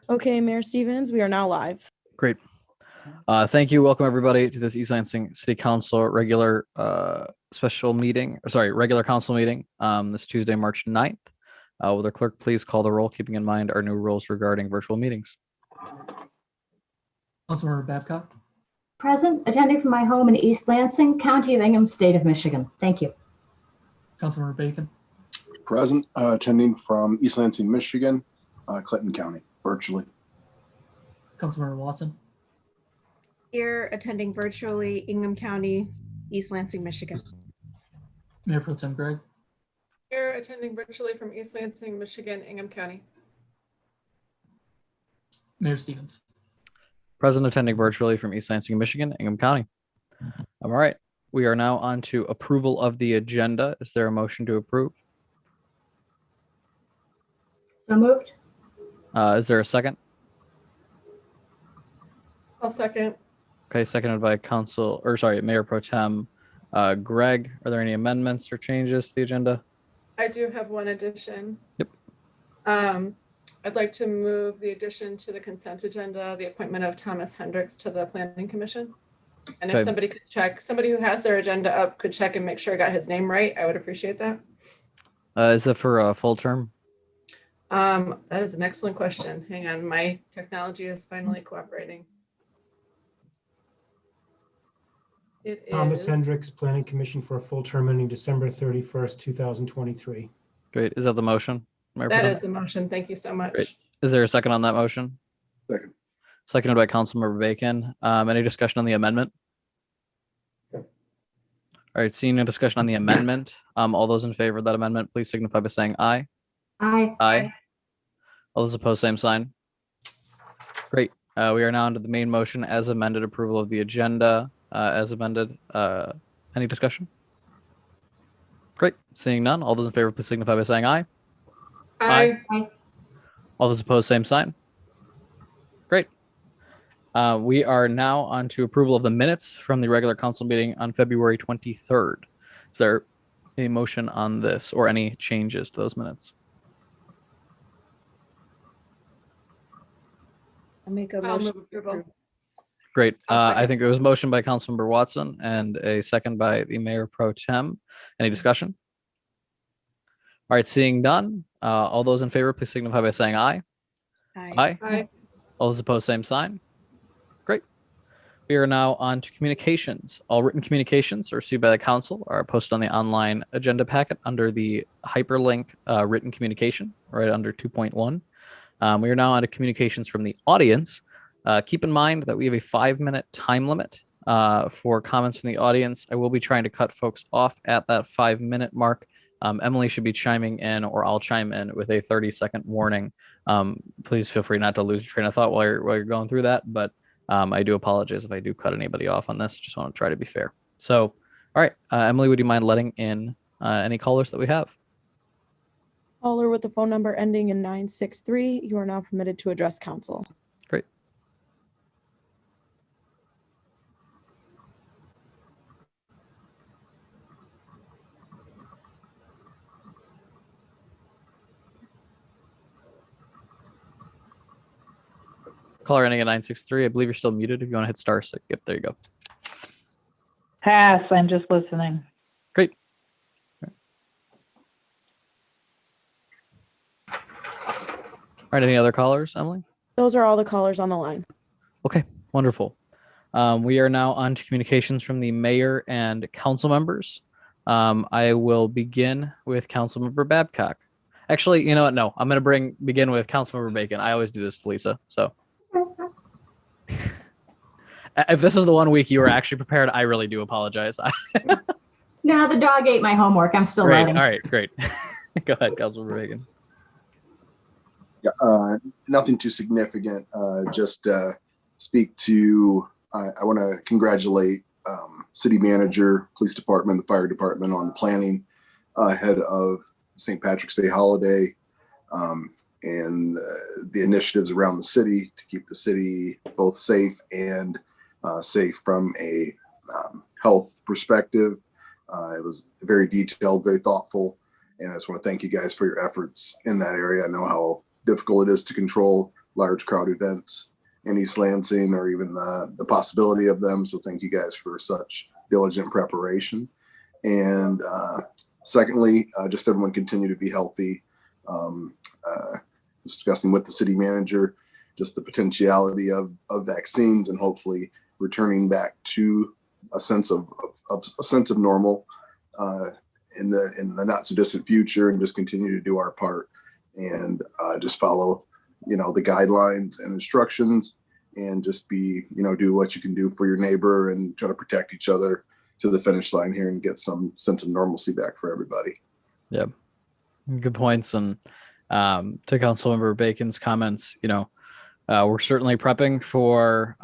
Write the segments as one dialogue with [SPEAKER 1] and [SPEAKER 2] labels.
[SPEAKER 1] Okay, Mayor Stevens, we are now live.
[SPEAKER 2] Great. Thank you. Welcome everybody to this East Lansing City Council regular regular council meeting this Tuesday, March 9th. Will the clerk please call the roll, keeping in mind our new rules regarding virtual meetings?
[SPEAKER 3] Councilmember Babcock.
[SPEAKER 4] Present, attending from my home in East Lansing, County of Ingham, State of Michigan. Thank you.
[SPEAKER 3] Councilmember Bacon.
[SPEAKER 5] Present, attending from East Lansing, Michigan, Clinton County, virtually.
[SPEAKER 3] Councilmember Watson.
[SPEAKER 6] Here, attending virtually, Ingham County, East Lansing, Michigan.
[SPEAKER 3] Mayor Pro Tem Greg.
[SPEAKER 7] Here, attending virtually from East Lansing, Michigan, Ingham County.
[SPEAKER 3] Mayor Stevens.
[SPEAKER 2] Present, attending virtually from East Lansing, Michigan, Ingham County. All right. We are now on to approval of the agenda. Is there a motion to approve?
[SPEAKER 4] So moved.
[SPEAKER 2] Is there a second?
[SPEAKER 7] I'll second.
[SPEAKER 2] Okay, seconded by Mayor Pro Tem Greg. Are there any amendments or changes to the agenda?
[SPEAKER 7] I do have one addition.
[SPEAKER 2] Yep.
[SPEAKER 7] I'd like to move the addition to the consent agenda, the appointment of Thomas Hendricks to the Planning Commission. And if
[SPEAKER 2] Okay.
[SPEAKER 7] somebody could check, somebody who has their agenda up could check and make sure I got his name right, I would appreciate that.
[SPEAKER 2] Is it for a full term?
[SPEAKER 7] That is an excellent question. Hang on, my technology is finally cooperating. It
[SPEAKER 8] Thomas
[SPEAKER 7] is
[SPEAKER 8] Hendricks, Planning Commission for a full term ending December 31st, 2023.
[SPEAKER 2] Great. Is that the motion? Mayor Pro
[SPEAKER 7] that
[SPEAKER 2] Tem?
[SPEAKER 7] is the motion. Thank you so much.
[SPEAKER 2] Great. Is there a second on that motion?
[SPEAKER 5] Second.
[SPEAKER 2] Seconded by Councilmember Bacon. Any discussion on the amendment? All right, seeing no discussion on the amendment, all those in favor of that amendment, please signify by saying aye.
[SPEAKER 4] Aye.
[SPEAKER 2] Aye. All those opposed, same sign. Great. We are now into the main motion as amended, approval of the agenda as amended. Any discussion? Great. Seeing none, all those in favor, please signify by saying aye.
[SPEAKER 7] Aye.
[SPEAKER 2] All those opposed, same sign. Great. We are now on to approval of the minutes from the regular council meeting on February 23rd. Is there a motion on this or any changes to those minutes?
[SPEAKER 6] I'll make a
[SPEAKER 7] I'll
[SPEAKER 6] motion.
[SPEAKER 7] move approval.
[SPEAKER 2] Great.
[SPEAKER 7] I'll second.
[SPEAKER 2] I think it was motion by Councilmember Watson and a second by the Mayor Pro Tem. Any discussion? All right, seeing none. All those in favor, please signify by saying aye. Aye.
[SPEAKER 7] Aye.
[SPEAKER 2] All those opposed, same sign. Great. We are now on to communications. All written communications received by the council are posted on the online agenda packet under the hyperlink written communication, right under 2.1. We are now on to communications from the audience. Keep in mind that we have a 5-minute time limit for comments from the audience. I will be trying to cut folks off at that 5-minute mark. Emily should be chiming in, or I'll chime in with a 30-second warning. Please feel free not to lose your train of thought while you're going through that. But I do apologize if I do cut anybody off on this. Just want to try to be fair. So, all right, Emily, would you mind letting in any callers that we have?
[SPEAKER 1] Caller with the phone number ending in 963, you are now permitted to address council.
[SPEAKER 2] Great. Caller ending at 963. I believe you're still muted. If you want to hit star six. Yep, there you go.
[SPEAKER 9] Pass, I'm just listening.
[SPEAKER 2] Great. All right, any other callers, Emily?
[SPEAKER 1] Those are all the callers on the line.
[SPEAKER 2] Okay, wonderful. We are now on to communications from the mayor and council members. I will begin with Councilmember Babcock. Actually, you know what? No, I'm going to begin with Councilmember Bacon. I always do this to Lisa, so. If this is the one week you were actually prepared, I really do apologize.
[SPEAKER 4] No, the dog ate my homework. I'm still
[SPEAKER 2] Great.
[SPEAKER 4] learning.
[SPEAKER 2] All right, great. Go ahead, Councilmember Bacon.
[SPEAKER 5] Yeah, nothing too significant. Just speak to, I want to congratulate city manager, police department, the fire department on the planning ahead of St. Patrick's Day holiday and the initiatives around the city to keep the city both safe and safe from a health perspective. It was very detailed, very thoughtful. And I just want to thank you guys for your efforts in that area. I know how difficult it is to control large crowd events in East Lansing, or even the possibility of them. So thank you guys for such diligent preparation. And secondly, just everyone continue to be healthy. Discussing with the city manager, just the potentiality of vaccines and hopefully returning back to a sense of normal in the not so distant future, and just continue to do our part and just follow, the guidelines and instructions, and just be, do what you can do for your neighbor and try to protect each other to the finish line here and get some sense of normalcy back for everybody.
[SPEAKER 2] Yeah, good points. And to Councilmember Bacon's comments, we're certainly prepping for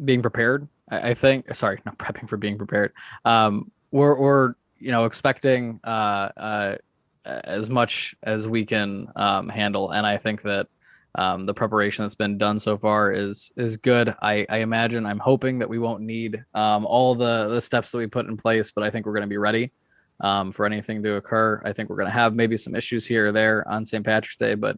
[SPEAKER 2] being prepared. I think, sorry, not prepping for being prepared. We're expecting as much as we can handle, and I think that the preparation that's been done so far is good. I imagine, I'm hoping that we won't need all the steps that we put in place, but I think we're going to be ready for anything to occur. I think we're going to have maybe some issues here or there on St. Patrick's Day, but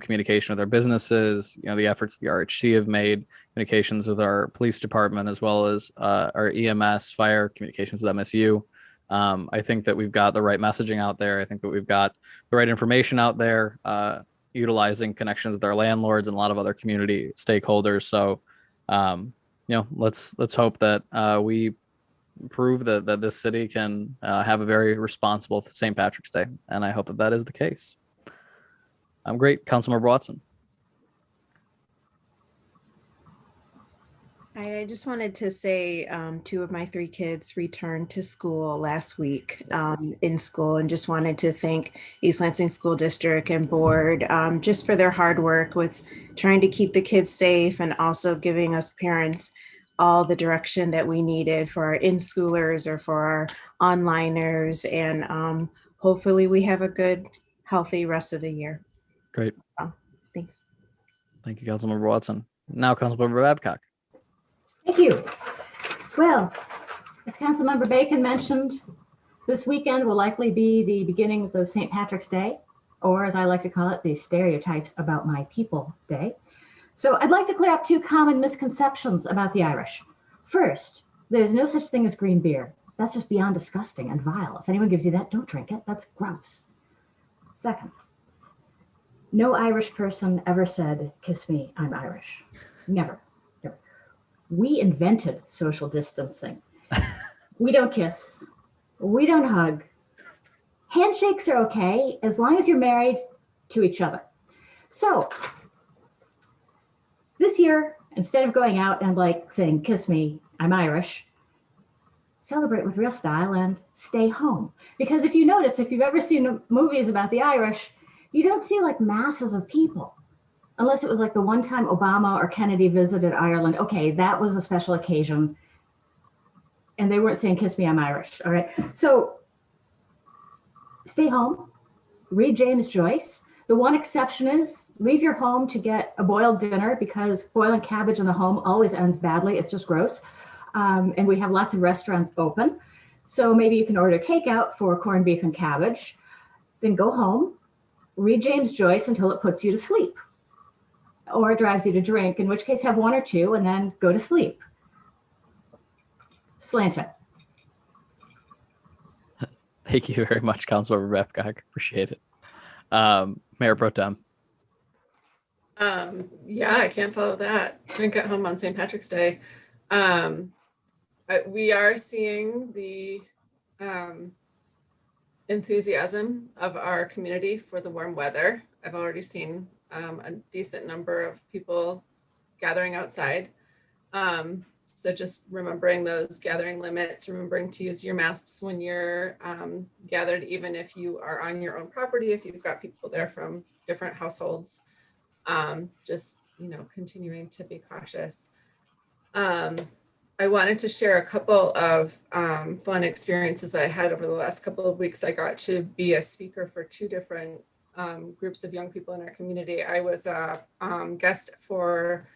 [SPEAKER 2] communication with our businesses, the efforts the RHC have made, communications with our police department, as well as our EMS, fire, communications with MSU. I think that we've got the right messaging out there. I think that we've got the right information out there, utilizing connections with our landlords and a lot of other community stakeholders. So, let's hope that we prove that this city can have a very responsible St. Patrick's Day, and I hope that is the case. I'm great. Councilmember Watson.
[SPEAKER 6] I just wanted to say 2 of my 3 kids returned to school last week in school, and just wanted to thank East Lansing School District and board just for their hard work with trying to keep the kids safe, and also giving us parents all the direction that we needed for our in-schoolers or for our onliners. And hopefully we have a good, healthy rest of the year.
[SPEAKER 2] Great.
[SPEAKER 6] Thanks.
[SPEAKER 2] Thank you, Councilmember Watson. Now, Councilmember Babcock.
[SPEAKER 4] Thank you. Well, as Councilmember Bacon mentioned, this weekend will likely be the beginnings of St. Patrick's Day, or as I like to call it, the Stereotypes About My People Day. So I'd like to clear up 2 common misconceptions about the Irish. First, there's no such thing as green beer. That's just beyond disgusting and vile. If anyone gives you that, don't drink it. That's gross. Second, no Irish person ever said, "Kiss me, I'm Irish." Never. We invented social distancing. We don't kiss. We don't hug. Handshakes are okay as long as you're married to each other. So this year, instead of going out and saying, "Kiss me, I'm Irish," celebrate with real style and stay home. Because if you notice, if you've ever seen movies about the Irish, you don't see masses of people. Unless it was the one time Obama or Kennedy visited Ireland. Okay, that was a special occasion. And they weren't saying, "Kiss me, I'm Irish." All right. So stay home, read James Joyce. The one exception is leave your home to get a boiled dinner, because boiling cabbage in the home always ends badly. It's just gross. And we have lots of restaurants open. So maybe you can order takeout for corned beef and cabbage. Then go home, read James Joyce until it puts you to sleep, or it drives you to drink, in which case have 1 or 2 and then go to sleep. Slanted.
[SPEAKER 2] Thank you very much, Councilmember Babcock. Appreciate it. Mayor Pro Tem.
[SPEAKER 7] Yeah, I can't follow that. Drink at home on St. Patrick's Day. We are seeing the enthusiasm of our community for the warm weather. I've already seen a decent number of people gathering outside. So just remembering those gathering limits, remembering to use your masks when you're gathered, even if you are on your own property, if you've got people there from different households, just, continuing to be cautious. I wanted to share a couple of fun experiences that I had over the last couple of weeks. I got to be a speaker for 2 different groups of young people in our community. I was a guest for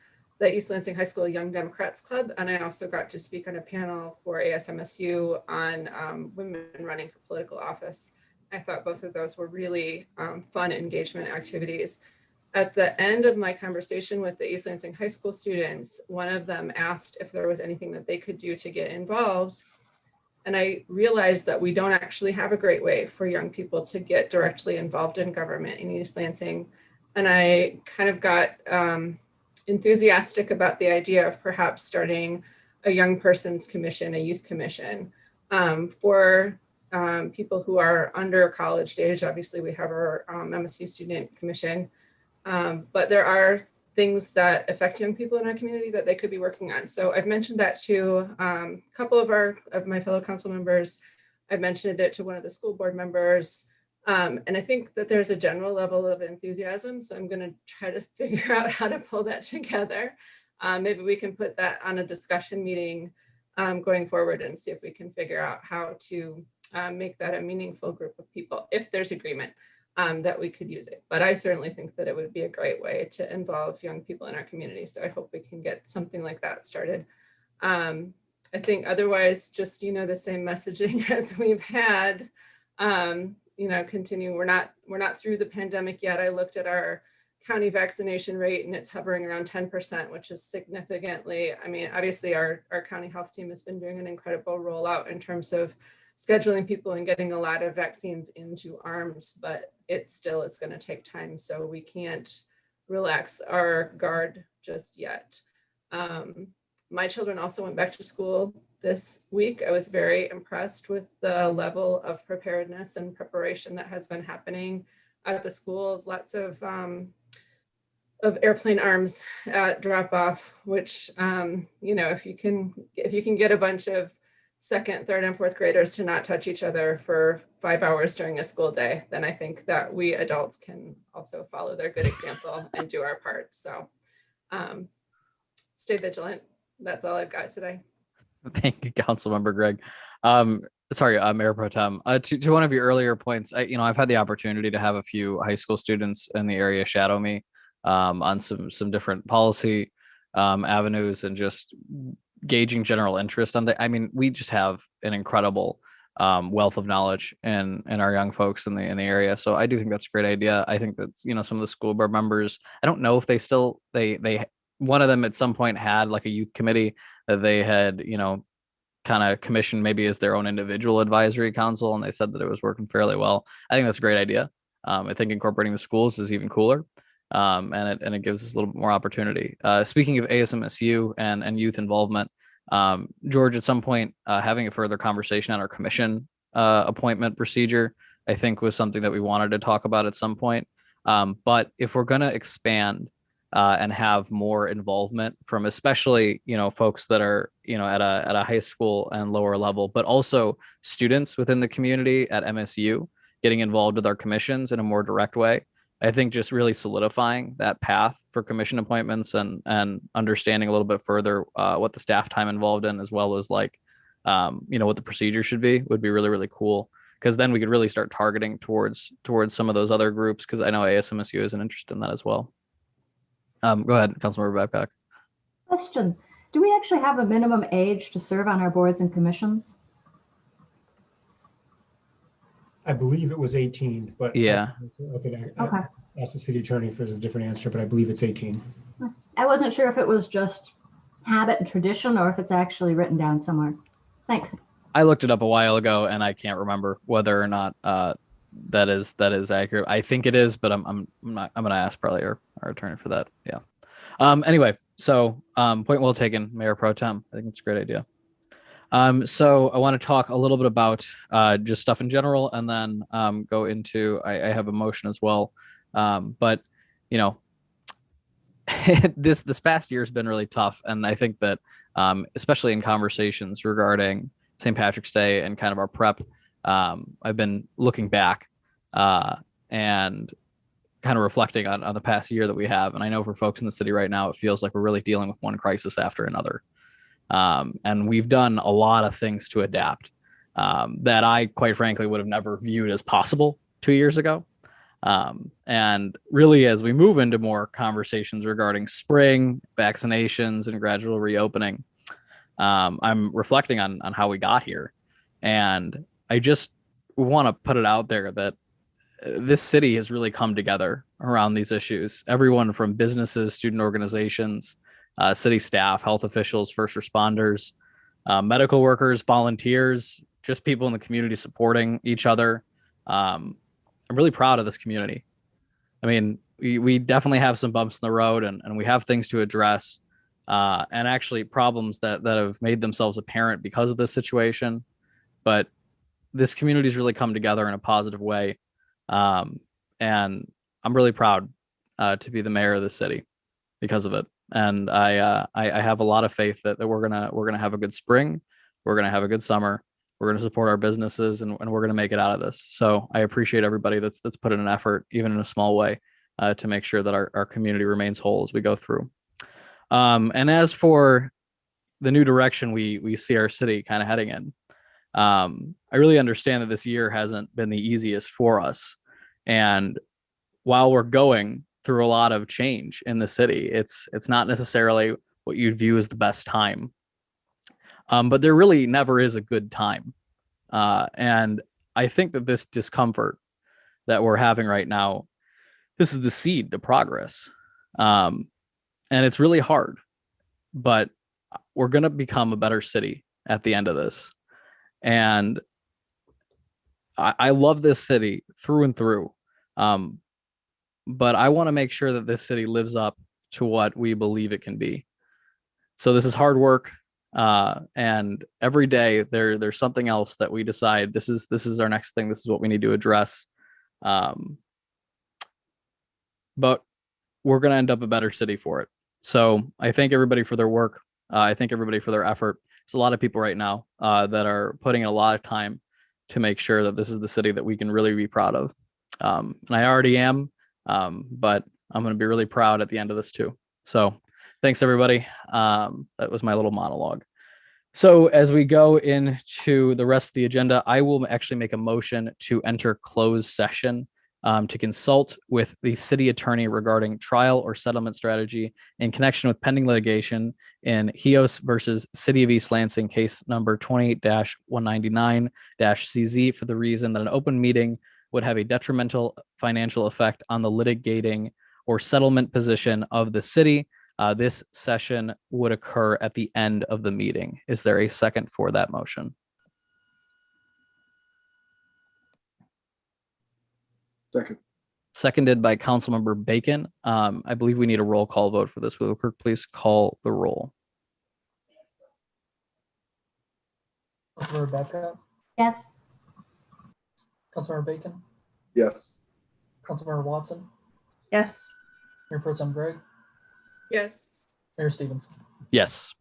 [SPEAKER 7] the East Lansing High School Young Democrats Club, and I also got to speak on a panel for ASMSU on women running for political office. I thought both of those were really fun engagement activities. At the end of my conversation with the East Lansing High School students, one of them asked if there was anything that they could do to get involved. And I realized that we don't actually have a great way for young people to get directly involved in government in East Lansing. And I kind of got enthusiastic about the idea of perhaps starting a young person's commission, a youth commission for people who are under college age. Obviously, we have our MSU student commission, but there are things that affect young people in our community that they could be working on. So I've mentioned that to a couple of my fellow council members. I've mentioned it to one of the school board members. And I think that there's a general level of enthusiasm. So I'm going to try to figure out how to pull that together. Maybe we can put that on a discussion meeting going forward and see if we can figure out how to make that a meaningful group of people, if there's agreement that we could use it. But I certainly think that it would be a great way to involve young people in our community. So I hope we can get something like that started. I think otherwise, just, the same messaging as we've had, continue. We're not through the pandemic yet. I looked at our county vaccination rate and it's hovering around 10%, which is significantly, obviously our county health team has been doing an incredible rollout in terms of scheduling people and getting a lot of vaccines into arms, but it still is going to take time. So we can't relax our guard just yet. My children also went back to school this week. I was very impressed with the level of preparedness and preparation that has been happening at the schools. Lots of airplane arms at drop off, which, if you can get a bunch of second, third, and fourth graders to not touch each other for 5 hours during a school day, then I think that we adults can also follow their good example and do our part. So stay vigilant. That's all I've got today.
[SPEAKER 2] Thank you, Councilmember Greg. Mayor Pro Tem. To one of your earlier points, I've had the opportunity to have a few high school students in the area shadow me on some different policy avenues and just gauging general interest on we just have an incredible wealth of knowledge in our young folks in the area. So I do think that's a great idea. I think that, some of the school board members, I don't know if they one of them at some point had like a youth committee that they had, kind of commissioned maybe as their own individual advisory council. And they said that it was working fairly well. I think that's a great idea. I think incorporating the schools is even cooler. And it gives us a little bit more opportunity. Speaking of ASMSU and youth involvement, George, at some point, having a further conversation on our commission appointment procedure, I think was something that we wanted to talk about at some point. But if we're going to expand and have more involvement from especially, folks that are, at a high school and lower level, but also students within the community at MSU getting involved with our commissions in a more direct way, I think just really solidifying that path for commission appointments and understanding a little bit further what the staff time involved in, as well as what the procedure should be, would be really, really cool. Because then we could really start targeting towards some of those other groups, because I know ASMSU is an interest in that as well. Go ahead, Councilmember Backpack.
[SPEAKER 4] Question. Do we actually have a minimum age to serve on our boards and commissions?
[SPEAKER 8] I believe it was 18, but
[SPEAKER 2] yeah,
[SPEAKER 8] I could
[SPEAKER 4] Okay.
[SPEAKER 8] ask the city attorney if there's a different answer, but I believe it's 18.
[SPEAKER 4] I wasn't sure if it was just habit and tradition or if it's actually written down somewhere. Thanks.
[SPEAKER 2] I looked it up a while ago and I can't remember whether or not that is accurate. I think it is, but I'm gonna ask probably our attorney for that. Yeah. Anyway, so point well taken, Mayor Pro Tem. I think it's a great idea. So I want to talk a little bit about just stuff in general, and then go into I have a motion as well. But this past year has been really tough, and I think that especially in conversations regarding St. Patrick's Day and kind of our prep, I've been looking back and kind of reflecting on the past year that we have. And I know for folks in the city right now, it feels like we're really dealing with one crisis after another. And we've done a lot of things to adapt that I, quite frankly, would have never viewed as possible 2 years ago. And really, as we move into more conversations regarding spring, vaccinations, and gradual reopening, I'm reflecting on how we got here. And I just want to put it out there that this city has really come together around these issues. Everyone from businesses, student organizations, city staff, health officials, first responders, medical workers, volunteers, just people in the community supporting each other. I'm really proud of this community. I mean, we definitely have some bumps in the road, and we have things to address, and actually problems that have made themselves apparent because of this situation. But this community's really come together in a positive way. And I'm really proud to be the mayor of the city because of it. And I have a lot of faith that we're gonna have a good spring, we're gonna have a good summer, we're gonna support our businesses, and we're gonna make it out of this. So I appreciate everybody that's put in an effort, even in a small way, to make sure that our community remains whole as we go through. And as for the new direction we see our city kind of heading in, I really understand that this year hasn't been the easiest for us. And while we're going through a lot of change in the city, it's not necessarily what you'd view as the best time. But there really never is a good time. And I think that this discomfort that we're having right now, this is the seed to progress. And it's really hard, but we're going to become a better city at the end of this. And I love this city through and through. But I want to make sure that this city lives up to what we believe it can be. So this is hard work. And every day there's something else that we decide this is our next thing. This is what we need to address. But we're going to end up a better city for it. So I thank everybody for their work. I thank everybody for their effort. There's a lot of people right now that are putting in a lot of time to make sure that this is the city that we can really be proud of. And I already am, but I'm going to be really proud at the end of this too. So thanks, everybody. That was my little monologue. So as we go into the rest of the agenda, I will actually make a motion to enter closed session to consult with the city attorney regarding trial or settlement strategy in connection with pending litigation in Heos versus City of East Lansing, case number 28-199-CZ, for the reason that an open meeting would have a detrimental financial effect on the litigating or settlement position of the city. This session would occur at the end of the meeting. Is there a second for that motion?
[SPEAKER 5] Second.
[SPEAKER 2] Seconded by Councilmember Bacon. I believe we need a roll call vote for this. Will the clerk please call the roll?
[SPEAKER 3] Councilmember Babcock,
[SPEAKER 4] Yes.
[SPEAKER 3] Councilmember Bacon,
[SPEAKER 5] Yes.
[SPEAKER 3] Councilmember Watson,
[SPEAKER 1] Yes.
[SPEAKER 3] Mayor Pro Tem Gregg,
[SPEAKER 7] Yes.
[SPEAKER 3] Mayor Stevens.
[SPEAKER 2] Yes.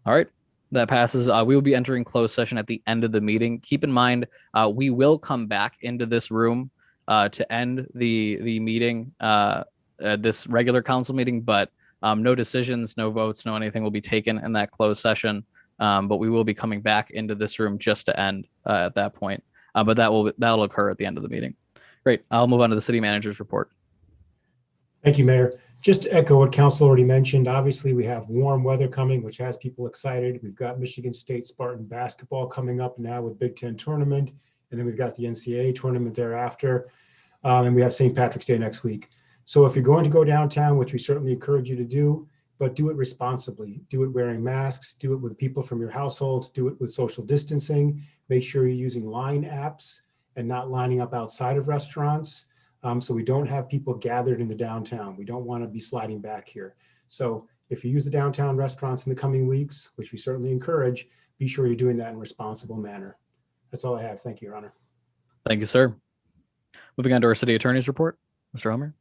[SPEAKER 2] All right. That passes. We will be entering closed session at the end of the meeting. Keep in mind, we will come back into this room to end the meeting, this regular council meeting, but no decisions, no votes, no anything will be taken in that closed session. But we will be coming back into this room just to end at that point. But that'll occur at the end of the meeting. Great. I'll move on to the city manager's report.
[SPEAKER 8] Thank you, Mayor. Just to echo what Council already mentioned, obviously we have warm weather coming, which has people excited. We've got Michigan State Spartan basketball coming up now with Big Ten tournament, and then we've got the NCAA tournament thereafter, and we have St. Patrick's Day next week. So if you're going to go downtown, which we certainly encourage you to do, but do it responsibly. Do it wearing masks, do it with people from your household, do it with social distancing. Make sure you're using line apps and not lining up outside of restaurants. So we don't have people gathered in the downtown. We don't want to be sliding back here. So if you use the downtown restaurants in the coming weeks, which we certainly encourage, be sure you're doing that in a responsible manner. That's all I have. Thank you, Your Honor.
[SPEAKER 2] Thank you, sir. Moving on to our city attorney's report. Mr. Homer.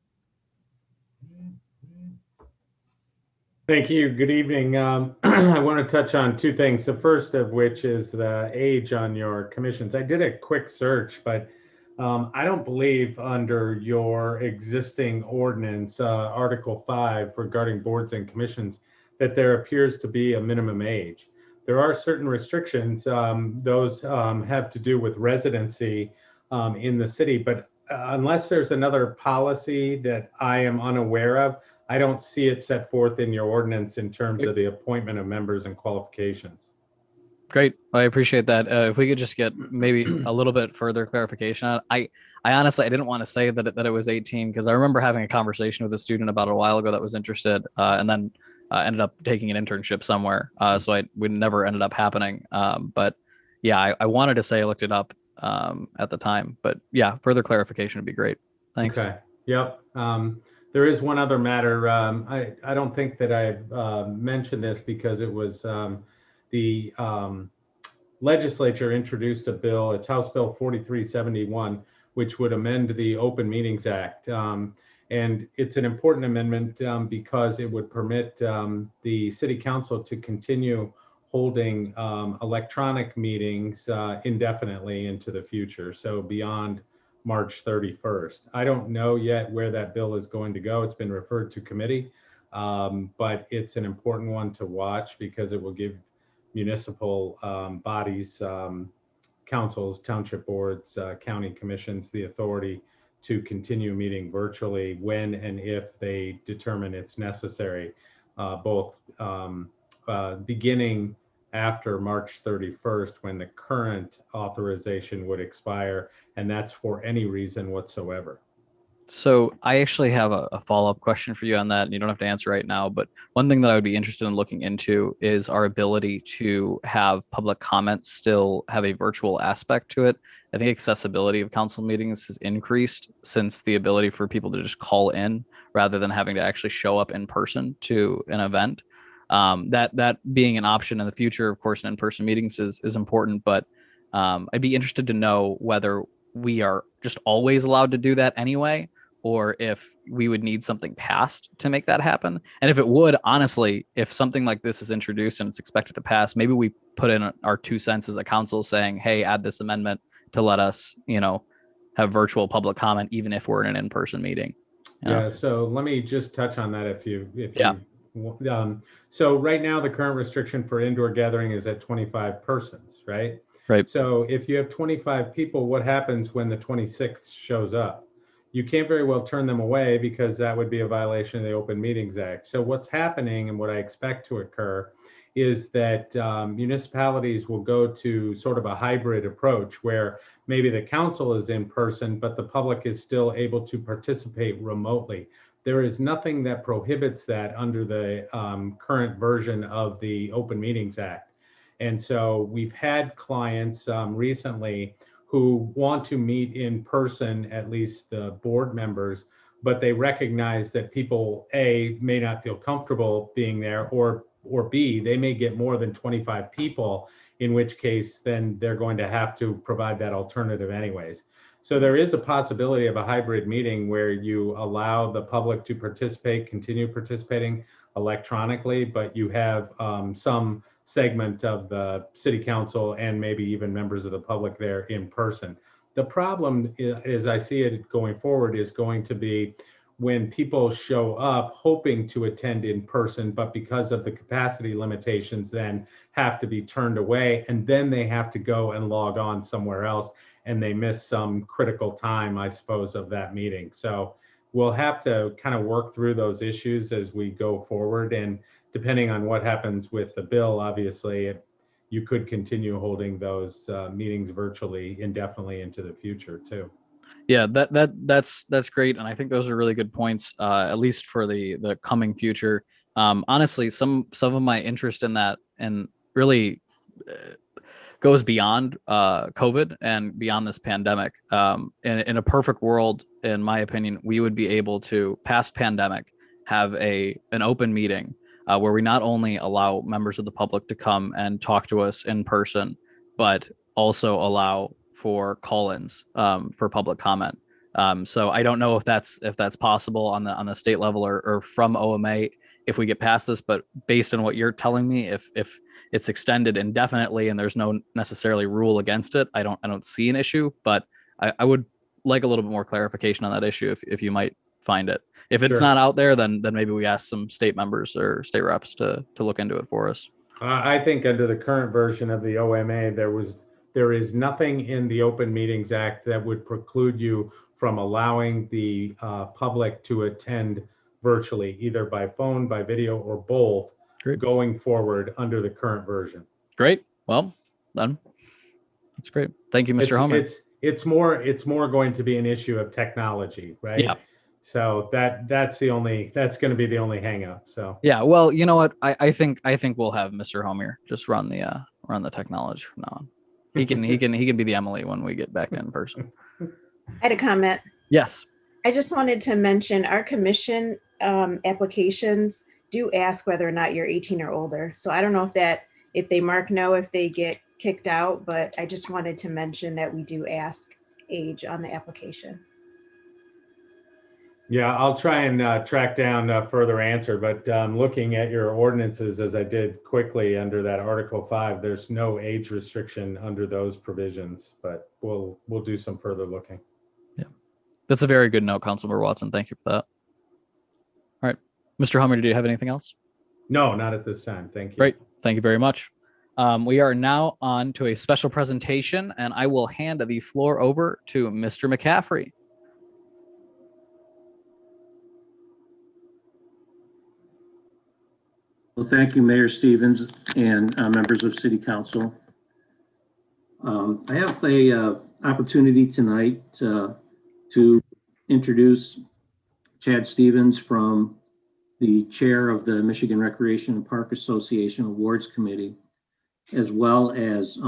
[SPEAKER 10] Thank you. Good evening. I want to touch on two things. The first of which is the age on your commissions. I did a quick search, but I don't believe under your existing ordinance, Article 5 regarding boards and commissions, that there appears to be a minimum age. There are certain restrictions. Those have to do with residency in the city, but unless there's another policy that I am unaware of, I don't see it set forth in your ordinance in terms of the appointment of members and qualifications.
[SPEAKER 2] Great. I appreciate that. If we could just get maybe a little bit further clarification. I honestly, I didn't want to say that it was 18 because I remember having a conversation with a student about a while ago that was interested and then ended up taking an internship somewhere. So we never ended up happening. But yeah, I wanted to say I looked it up at the time. But yeah, further clarification would be great. Thanks.
[SPEAKER 10] Okay. Yep. There is one other matter. I don't think that I've mentioned this because it was the legislature introduced a bill, it's House Bill 4371, which would amend the Open Meetings Act. And it's an important amendment because it would permit the city council to continue holding electronic meetings indefinitely into the future, so beyond March 31st. I don't know yet where that bill is going to go. It's been referred to committee, but it's an important one to watch because it will give municipal bodies, councils, township boards, county commissions, the authority to continue meeting virtually when and if they determine it's necessary, both beginning after March 31st when the current authorization would expire, and that's for any reason whatsoever.
[SPEAKER 2] So I actually have a follow-up question for you on that, and you don't have to answer right now, but one thing that I would be interested in looking into is our ability to have public comments still have a virtual aspect to it. I think accessibility of council meetings has increased since the ability for people to just call in rather than having to actually show up in person to an event. That being an option in the future, of course, in-person meetings is important, but I'd be interested to know whether we are just always allowed to do that anyway, or if we would need something passed to make that happen. And if it would, honestly, if something like this is introduced and it's expected to pass, maybe we put in our 2 cents as a council saying, hey, add this amendment to let us, have virtual public comment, even if we're in an in-person meeting.
[SPEAKER 10] Yeah, so let me just touch on that if you
[SPEAKER 2] Yeah.
[SPEAKER 10] So right now, the current restriction for indoor gathering is at 25 persons, right?
[SPEAKER 2] Right.
[SPEAKER 10] So if you have 25 people, what happens when the 26th shows up? You can't very well turn them away because that would be a violation of the Open Meetings Act. So what's happening and what I expect to occur is that municipalities will go to sort of a hybrid approach where maybe the council is in person, but the public is still able to participate remotely. There is nothing that prohibits that under the current version of the Open Meetings Act. And so we've had clients recently who want to meet in person, at least the board members, but they recognize that people, A, may not feel comfortable being there, or B, they may get more than 25 people, in which case then they're going to have to provide that alternative anyways. So there is a possibility of a hybrid meeting where you allow the public to participate, continue participating electronically, but you have some segment of the city council and maybe even members of the public there in person. The problem, as I see it going forward, is going to be when people show up hoping to attend in person, but because of the capacity limitations then have to be turned away, and then they have to go and log on somewhere else, and they miss some critical time, I suppose, of that meeting. So we'll have to kind of work through those issues as we go forward. And depending on what happens with the bill, obviously, you could continue holding those meetings virtually indefinitely into the future too.
[SPEAKER 2] Yeah, that's great, and I think those are really good points, at least for the coming future. Honestly, some of my interest in that and really goes beyond COVID and beyond this pandemic. In a perfect world, in my opinion, we would be able to, past pandemic, have an open meeting where we not only allow members of the public to come and talk to us in person, but also allow for call-ins for public comment. So I don't know if that's possible on the state level or from OMA if we get past this, but based on what you're telling me, if it's extended indefinitely and there's no necessarily rule against it, I don't see an issue, but I would like a little bit more clarification on that issue if you might find it. If it's
[SPEAKER 10] Sure.
[SPEAKER 2] not out there, then maybe we ask some state members or state reps to look into it for us.
[SPEAKER 10] I think under the current version of the OMA, there is nothing in the Open Meetings Act that would preclude you from allowing the public to attend virtually, either by phone, by video, or both,
[SPEAKER 2] Great.
[SPEAKER 10] going forward under the current version.
[SPEAKER 2] Great. Well, then that's great. Thank you, Mr. Homer.
[SPEAKER 10] It's more going to be an issue of technology, right?
[SPEAKER 2] Yeah.
[SPEAKER 10] So that's going to be the only hang up. So
[SPEAKER 2] Yeah. Well, you know what? I think we'll have Mr. Homer just run the technology from now on. He can be the Emily when we get back in person.
[SPEAKER 6] I had a comment.
[SPEAKER 2] Yes.
[SPEAKER 6] I just wanted to mention our commission applications do ask whether or not you're 18 or older. So I don't know if they mark no if they get kicked out, but I just wanted to mention that we do ask age on the application.
[SPEAKER 10] yeah, I'll try and track down a further answer, but looking at your ordinances as I did quickly under that Article 5, there's no age restriction under those provisions, but we'll do some further looking.
[SPEAKER 2] Yeah. That's a very good note, Councilmember Watson. Thank you for that. All right. Mr. Homer, do you have anything else?
[SPEAKER 10] No, not at this time. Thank you.
[SPEAKER 2] Great. Thank you very much. We are now on to a special presentation, and I will hand the floor over to Mr. McCaffrey.
[SPEAKER 11] Well, thank you, Mayor Stevens and members of City Council. I have a opportunity tonight to introduce Chad Stevens from the chair of the Michigan Recreation and Park Association Awards Committee, as well as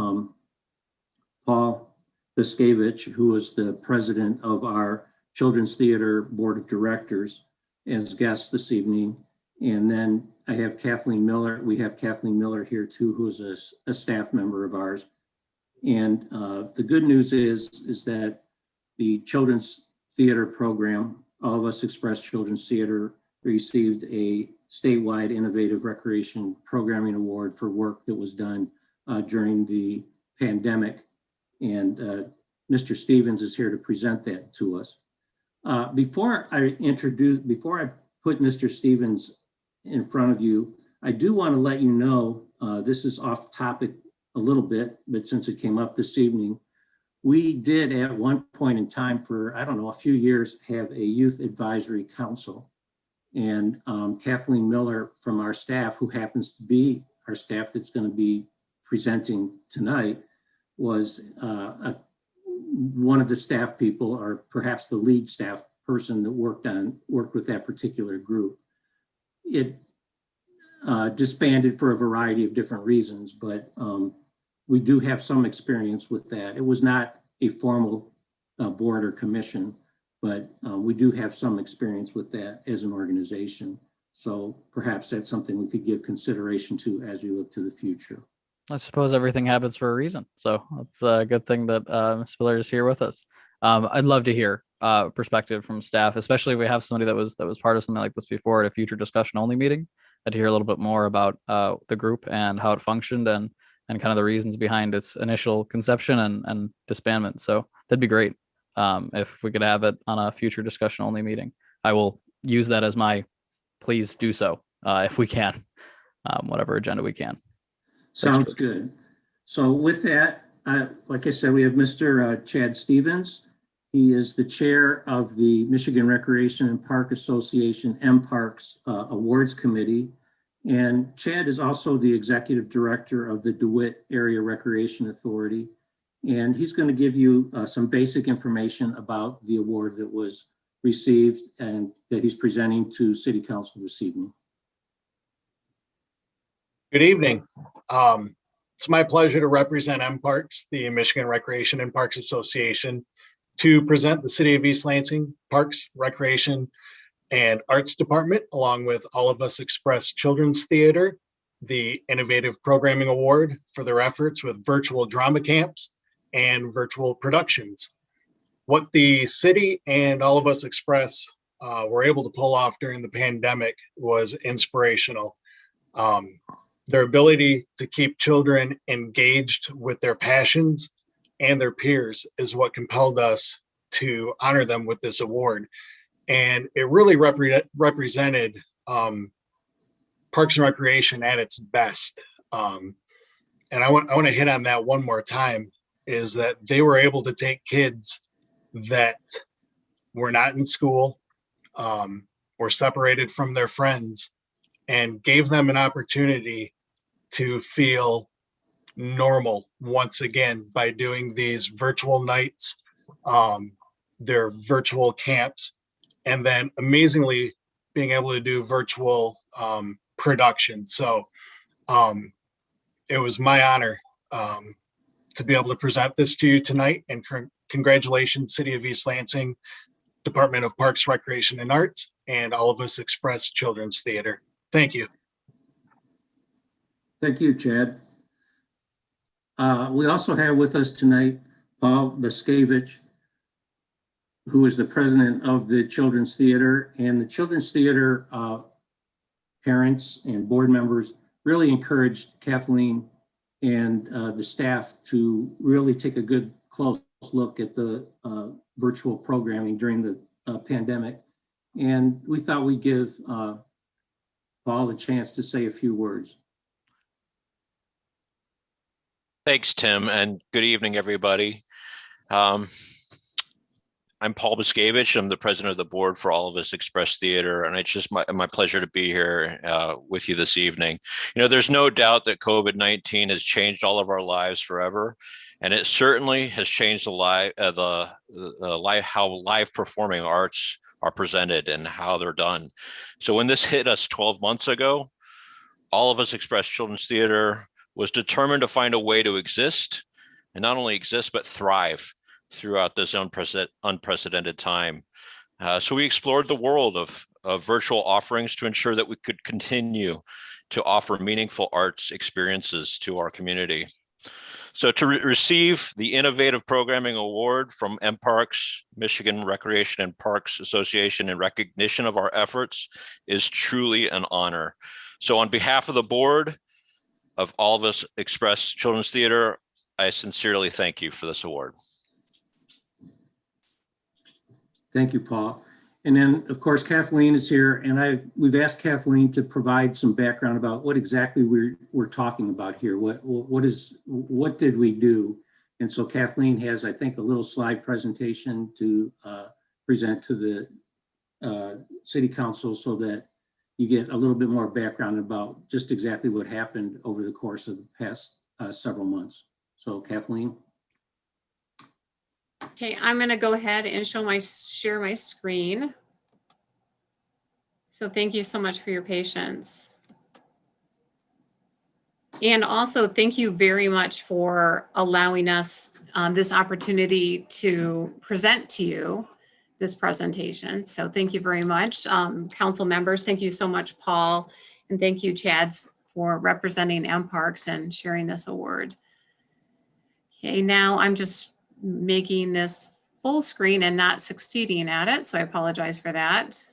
[SPEAKER 11] Paul Biskevich, who is the president of our Children's Theater Board of Directors, as guests this evening. And then I have Kathleen Miller. We have Kathleen Miller here too, who is a staff member of ours. And the good news is that the Children's Theater program, All of Us Express Children's Theater, received a statewide Innovative Recreation Programming Award for work that was done during the pandemic. And Mr. Stevens is here to present that to us. Before I put Mr. Stevens in front of you, I do want to let you know, this is off topic a little bit, but since it came up this evening, we did at one point in time for, I don't know, a few years, have a youth advisory council. And Kathleen Miller from our staff, who happens to be our staff that's going to be presenting tonight, was one of the staff people, or perhaps the lead staff person that worked with that particular group. It disbanded for a variety of different reasons, but we do have some experience with that. It was not a formal board or commission, but we do have some experience with that as an organization. So perhaps that's something we could give consideration to as we look to the future.
[SPEAKER 2] I suppose everything happens for a reason. So it's a good thing that Ms. Miller is here with us. I'd love to hear perspective from staff, especially if we have somebody that was part of something like this before at a future discussion only meeting. I'd hear a little bit more about the group and how it functioned and kind of the reasons behind its initial conception and disbandment. So that'd be great if we could have it on a future discussion only meeting. I will use that as my please do so if we can, whatever agenda we can.
[SPEAKER 11] Sounds good. So with that, like I said, we have Mr. Chad Stevens. He is the chair of the Michigan Recreation and Park Association mParks Awards Committee. And Chad is also the executive director of the DeWitt Area Recreation Authority. And he's going to give you some basic information about the award that was received and that he's presenting to City Council this evening.
[SPEAKER 12] Good evening. It's my pleasure to represent mParks, the Michigan Recreation and Parks Association, to present the City of East Lansing Parks, Recreation, and Arts Department, along with All of Us Express Children's Theater, the Innovative Programming Award for their efforts with virtual drama camps and virtual productions. What the city and All of Us Express were able to pull off during the pandemic was inspirational. Their ability to keep children engaged with their passions and their peers is what compelled us to honor them with this award. And it really represented Parks and Recreation at its best. And I want to hit on that one more time, is that they were able to take kids that were not in school, were separated from their friends, and gave them an opportunity to feel normal once again by doing these virtual nights, their virtual camps, and then amazingly being able to do virtual production. So it was my honor to be able to present this to you tonight, and congratulations, City of East Lansing, Department of Parks, Recreation, and Arts, and All of Us Express Children's Theater. Thank you.
[SPEAKER 11] Thank you, Chad. We also have with us tonight Paul Baskevich, who is the president of the Children's Theater. And the Children's Theater parents and board members really encouraged Kathleen and the staff to really take a good close look at the virtual programming during the pandemic. And we thought we'd give Paul a chance to say a few words.
[SPEAKER 13] Thanks, Tim, and good evening, everybody. I'm Paul Baskevich. I'm the president of the board for All of Us Express Theater, and it's just my pleasure to be here with you this evening. You know, there's no doubt that COVID-19 has changed all of our lives forever, and it certainly has changed how live performing arts are presented and how they're done. So when this hit us 12 months ago, All of Us Express Children's Theater was determined to find a way to exist, and not only exist, but thrive throughout this unprecedented time. So we explored the world of virtual offerings to ensure that we could continue to offer meaningful arts experiences to our community. So to receive the Innovative Programming Award from mParks, Michigan Recreation and Parks Association, in recognition of our efforts is truly an honor. So on behalf of the board of All of Us Express Children's Theater, I sincerely thank you for this award.
[SPEAKER 11] Thank you, Paul. And then, of course, Kathleen is here, and we've asked Kathleen to provide some background about what exactly we're talking about here. What did we do? And so Kathleen has, I think, a little slide presentation to present to the City Council so that you get a little bit more background about just exactly what happened over the course of the past several months. So Kathleen.
[SPEAKER 14] Okay, I'm going to go ahead and share my screen. So thank you so much for your patience. And also thank you very much for allowing us this opportunity to present to you this presentation. So thank you very much. Council members, thank you so much, Paul. And thank you, Chads, for representing mParks and sharing this award. Okay, now I'm just making this full screen and not succeeding at it, so I apologize for that.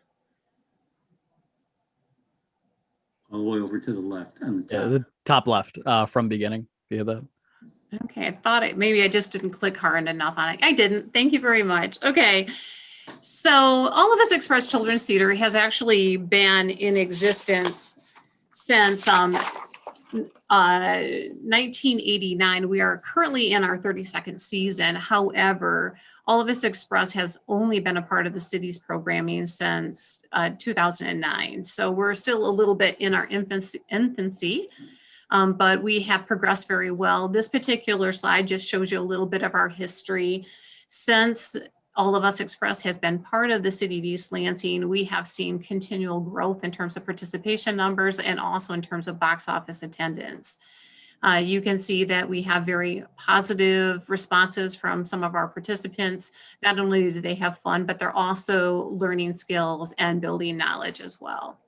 [SPEAKER 11] All the way over to the left on the top.
[SPEAKER 2] Yeah, the top left from beginning. Via that.
[SPEAKER 14] Okay, I thought maybe I just didn't click hard enough on it. I didn't. Thank you very much. Okay, so All of Us Express Children's Theater has actually been in existence since 1989. We are currently in our 32nd season. However, All of Us Express has only been a part of the city's programming since 2009. So we're still a little bit in our infancy, but we have progressed very well. This particular slide just shows you a little bit of our history. Since All of Us Express has been part of the City of East Lansing, we have seen continual growth in terms of participation numbers and also in terms of box office attendance. You can see that we have very positive responses from some of our participants. Not only do they have fun, but they're also learning skills and building knowledge as well.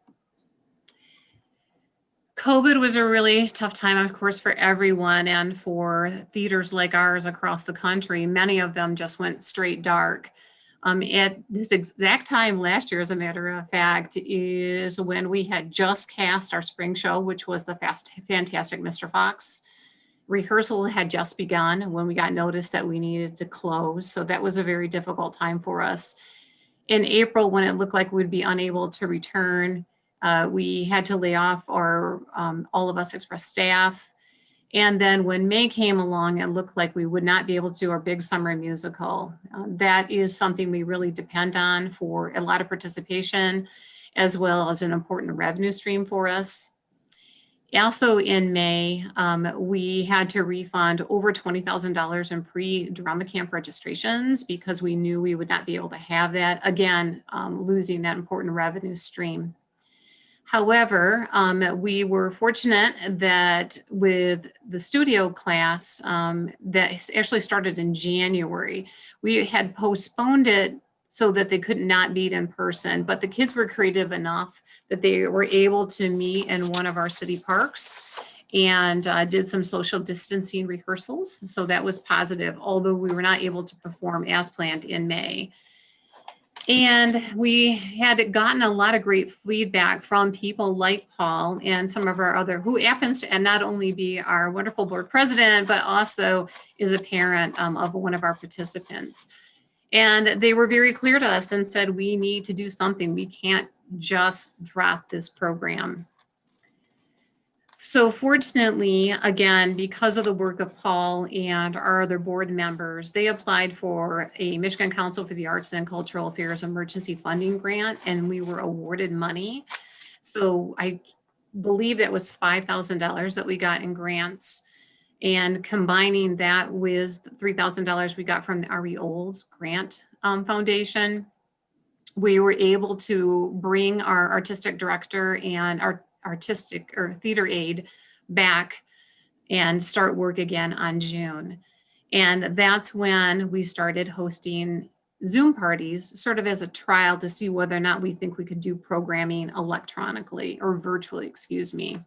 [SPEAKER 14] COVID was a really tough time, of course, for everyone, and for theaters like ours across the country. Many of them just went straight dark. At this exact time last year, as a matter of fact, is when we had just cast our spring show, which was the fantastic Mr. Fox. Rehearsal had just begun when we got notice that we needed to close. So that was a very difficult time for us. In April, when it looked like we'd be unable to return, we had to lay off our All of Us Express staff. And then when May came along, it looked like we would not be able to do our big summer musical. That is something we really depend on for a lot of participation, as well as an important revenue stream for us. Also in May, we had to refund over $20,000 in pre-drama camp registrations because we knew we would not be able to have that, again, losing that important revenue stream. However, we were fortunate that with the studio class that actually started in January, we had postponed it so that they could not meet in person, but the kids were creative enough that they were able to meet in one of our city parks and did some social distancing rehearsals. So that was positive, although we were not able to perform as planned in May. And we had gotten a lot of great feedback from people like Paul and some of our other, who happens to not only be our wonderful board president, but also is a parent of one of our participants. And they were very clear to us and said, we need to do something. We can't just drop this program. So fortunately, again, because of the work of Paul and our other board members, they applied for a Michigan Council for the Arts and Cultural Affairs Emergency Funding Grant, and we were awarded money. So I believe that was $5,000 that we got in grants. And combining that with $3,000 we got from the RE Olds Grant Foundation, we were able to bring our artistic director and our artistic or theater aide back and start work again on June. And that's when we started hosting Zoom parties, sort of as a trial to see whether or not we think we could do programming electronically or virtually, excuse me.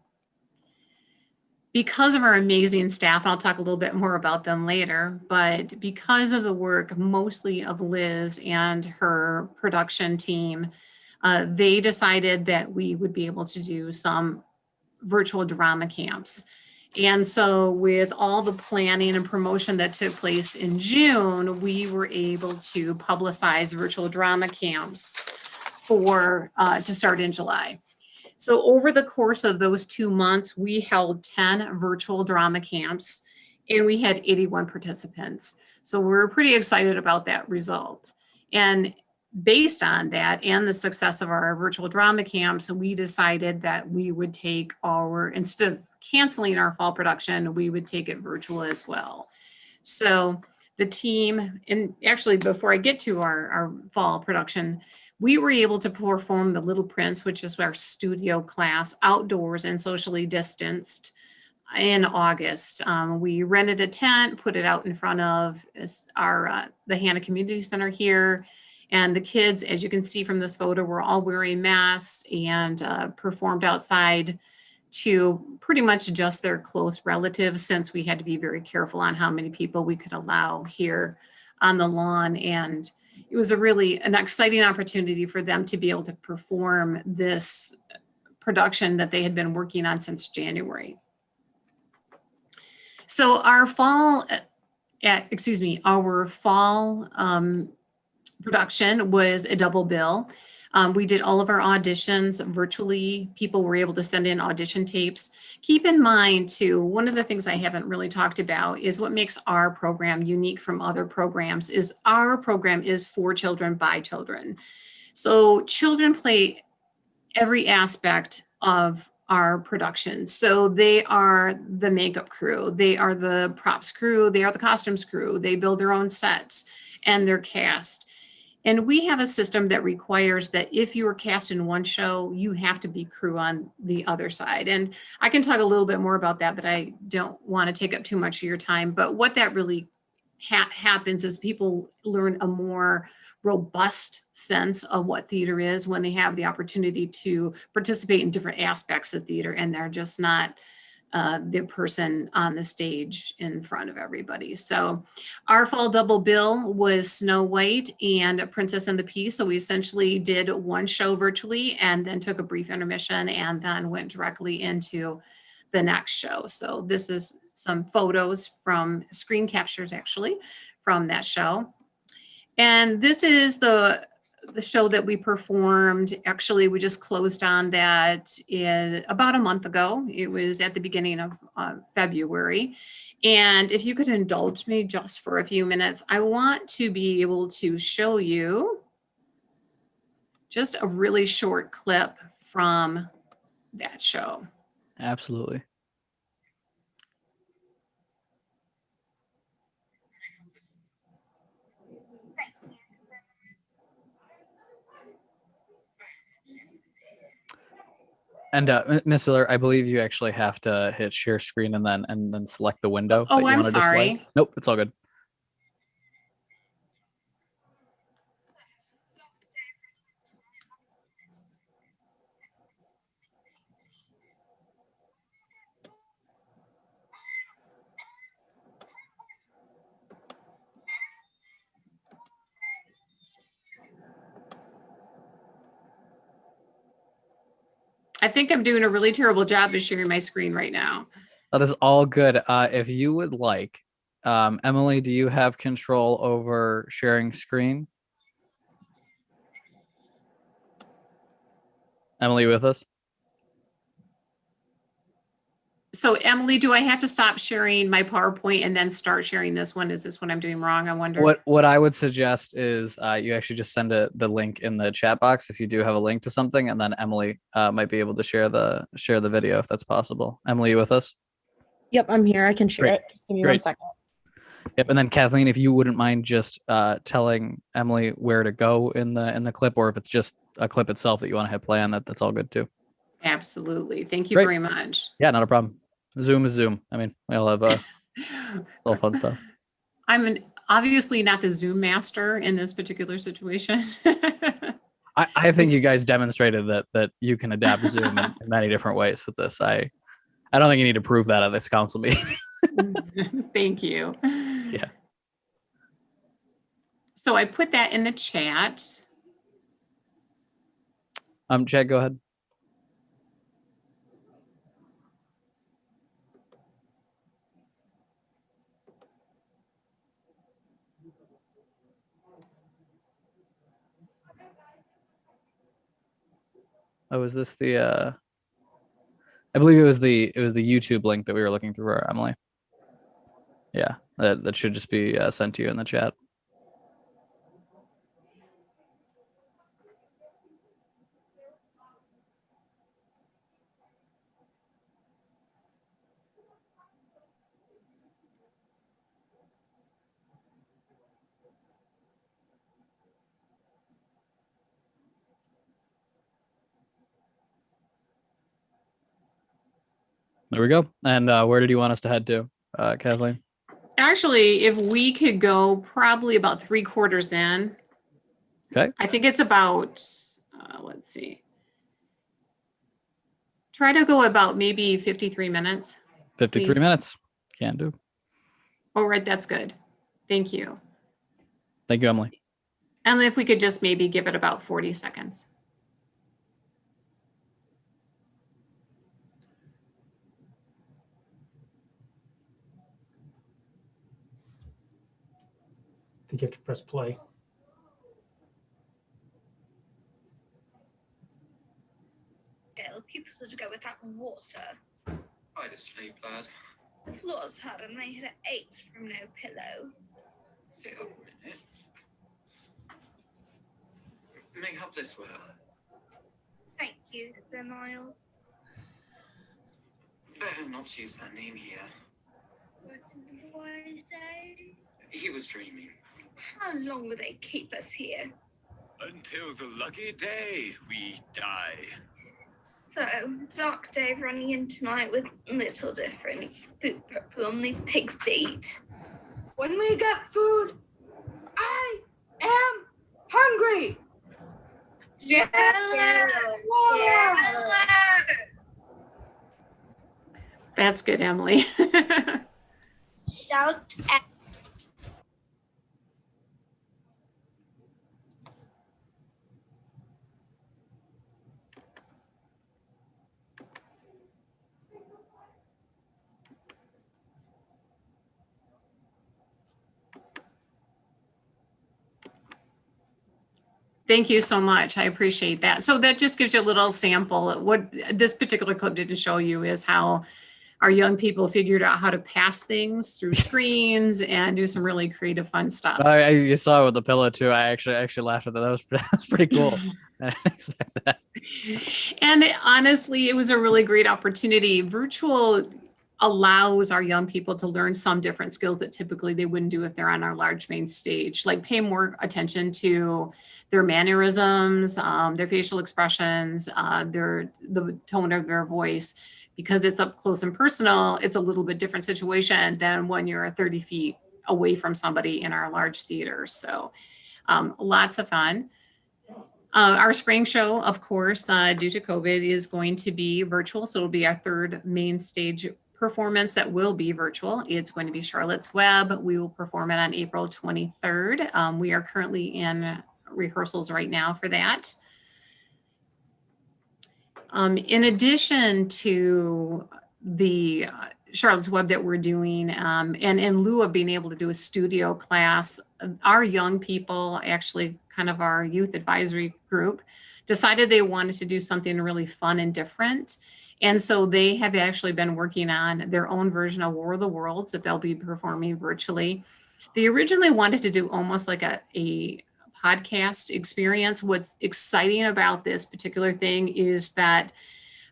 [SPEAKER 14] Because of our amazing staff, and I'll talk a little bit more about them later, but because of the work mostly of Liz and her production team, they decided that we would be able to do some virtual drama camps. And so with all the planning and promotion that took place in June, we were able to publicize virtual drama camps for to start in July. So over the course of those 2 months, we held 10 virtual drama camps and we had 81 participants. So we're pretty excited about that result. And based on that and the success of our virtual drama camps, we decided that we would take our, instead of canceling our fall production, we would take it virtual as well. So the team, and actually before I get to our fall production, we were able to perform The Little Prince, which is our studio class, outdoors and socially distanced in August. We rented a tent, put it out in front of our the Hannah Community Center here. And the kids, as you can see from this photo, were all wearing masks and performed outside to pretty much just their close relatives, since we had to be very careful on how many people we could allow here on the lawn. And it was an exciting opportunity for them to be able to perform this production that they had been working on since January. So our fall production was a double bill. We did all of our auditions virtually. People were able to send in audition tapes. Keep in mind too, one of the things I haven't really talked about is what makes our program unique from other programs is our program is for children by children. So children play every aspect of our production. So they are the makeup crew, they are the props crew, they are the costumes crew, they build their own sets and their cast. And we have a system that requires that if you are cast in one show, you have to be crew on the other side. And I can talk a little bit more about that, but I don't want to take up too much of your time. But what that really happens is people learn a more robust sense of what theater is when they have the opportunity to participate in different aspects of theater, and they're just not the person on the stage in front of everybody. So our fall double bill was Snow White and Princess and the Pea. So we essentially did one show virtually and then took a brief intermission and then went directly into the next show. So this is some photos from screen captures actually from that show. And this is the the show that we performed, actually, we just closed on that about a month ago. It was at the beginning of February. And if you could indulge me just for a few minutes, I want to be able to show you just a really short clip from that show.
[SPEAKER 2] Absolutely. And Ms. Miller, I believe you actually have to hit share screen and then select the window.
[SPEAKER 14] Oh,
[SPEAKER 2] that you
[SPEAKER 14] I'm
[SPEAKER 2] want to display.
[SPEAKER 14] sorry.
[SPEAKER 2] Nope, it's all good.
[SPEAKER 14] I think I'm doing a really terrible job of sharing my screen right now.
[SPEAKER 2] That is all good. If you would like, Emily, do you have control over sharing screen? Emily, with us?
[SPEAKER 14] So Emily, do I have to stop sharing my PowerPoint and then start sharing this one? Is this what I'm doing wrong? I wonder.
[SPEAKER 2] What I would suggest is you actually just send the link in the chat box if you do have a link to something, and then Emily might be able to share the video if that's possible. Emily, you with us?
[SPEAKER 1] Yep, I'm here. I can share
[SPEAKER 2] Great.
[SPEAKER 1] it. Just give me
[SPEAKER 2] Great.
[SPEAKER 1] 1 second.
[SPEAKER 2] Yep, and then Kathleen, if you wouldn't mind just telling Emily where to go in the clip, or if it's just a clip itself that you want to hit play on, that's all good too.
[SPEAKER 14] Absolutely. Thank you
[SPEAKER 2] Great.
[SPEAKER 14] very much.
[SPEAKER 2] Yeah, not a problem. Zoom is Zoom. I mean, we all have it's all fun stuff.
[SPEAKER 14] I'm obviously not the Zoom master in this particular situation.
[SPEAKER 2] I think you guys demonstrated that you can adapt Zoom in many different ways with this. I don't think you need to prove that at this council meeting.
[SPEAKER 14] Thank you.
[SPEAKER 2] Yeah.
[SPEAKER 14] So I put that in the chat.
[SPEAKER 2] Chad, go ahead. Oh, is this the I believe it was the YouTube link that we were looking through, Emily. Yeah, that should just be sent to you in the chat. There we go. And where did you want us to head to, Kathleen?
[SPEAKER 14] Actually, if we could go probably about 3/4 in.
[SPEAKER 2] Okay.
[SPEAKER 14] I think it's about, let's see. Try to go about maybe 53 minutes.
[SPEAKER 2] 53
[SPEAKER 14] please.
[SPEAKER 2] minutes. Can do.
[SPEAKER 14] All right, that's good. Thank you.
[SPEAKER 2] Thank you, Emily.
[SPEAKER 14] And if we could just maybe give it about 40 seconds.
[SPEAKER 8] I think you have to press play.
[SPEAKER 15] People should go without water.
[SPEAKER 16] Quite asleep, lad.
[SPEAKER 15] The floor's hard and my head aches from no pillow.
[SPEAKER 16] Sit up a minute. May have this well.
[SPEAKER 15] Thank you, Sir Miles.
[SPEAKER 16] Better not use that name here.
[SPEAKER 15] What did the boy say?
[SPEAKER 16] He was dreaming.
[SPEAKER 15] How long will they keep us here?
[SPEAKER 17] Until the lucky day we die.
[SPEAKER 15] So, dark day running in tonight with little difference. Food for only pigs to eat. When we get food, I am hungry. Yellow.
[SPEAKER 14] That's good, Emily.
[SPEAKER 15] Shout at
[SPEAKER 14] Thank you so much. I appreciate that. So that just gives you a little sample. What this particular clip didn't show you is how our young people figured out how to pass things through screens and do some really creative, fun stuff.
[SPEAKER 2] You saw it with the pillow too. I actually laughed at that. That's pretty cool. I didn't expect that.
[SPEAKER 14] And honestly, it was a really great opportunity. Virtual allows our young people to learn some different skills that typically they wouldn't do if they're on our large main stage, like pay more attention to their mannerisms, their facial expressions, the tone of their voice. Because it's up close and personal, it's a little bit different situation than when you're 30 feet away from somebody in our large theaters. So lots of fun. Our spring show, of course, due to COVID, is going to be virtual. So it'll be our third main stage performance that will be virtual. It's going to be Charlotte's Web. We will perform it on April 23rd. We are currently in rehearsals right now for that. In addition to the Charlotte's Web that we're doing, and in lieu of being able to do a studio class, our young people, actually kind of our youth advisory group, decided they wanted to do something really fun and different. And so they have actually been working on their own version of War of the Worlds that they'll be performing virtually. They originally wanted to do almost like a podcast experience. What's exciting about this particular thing is that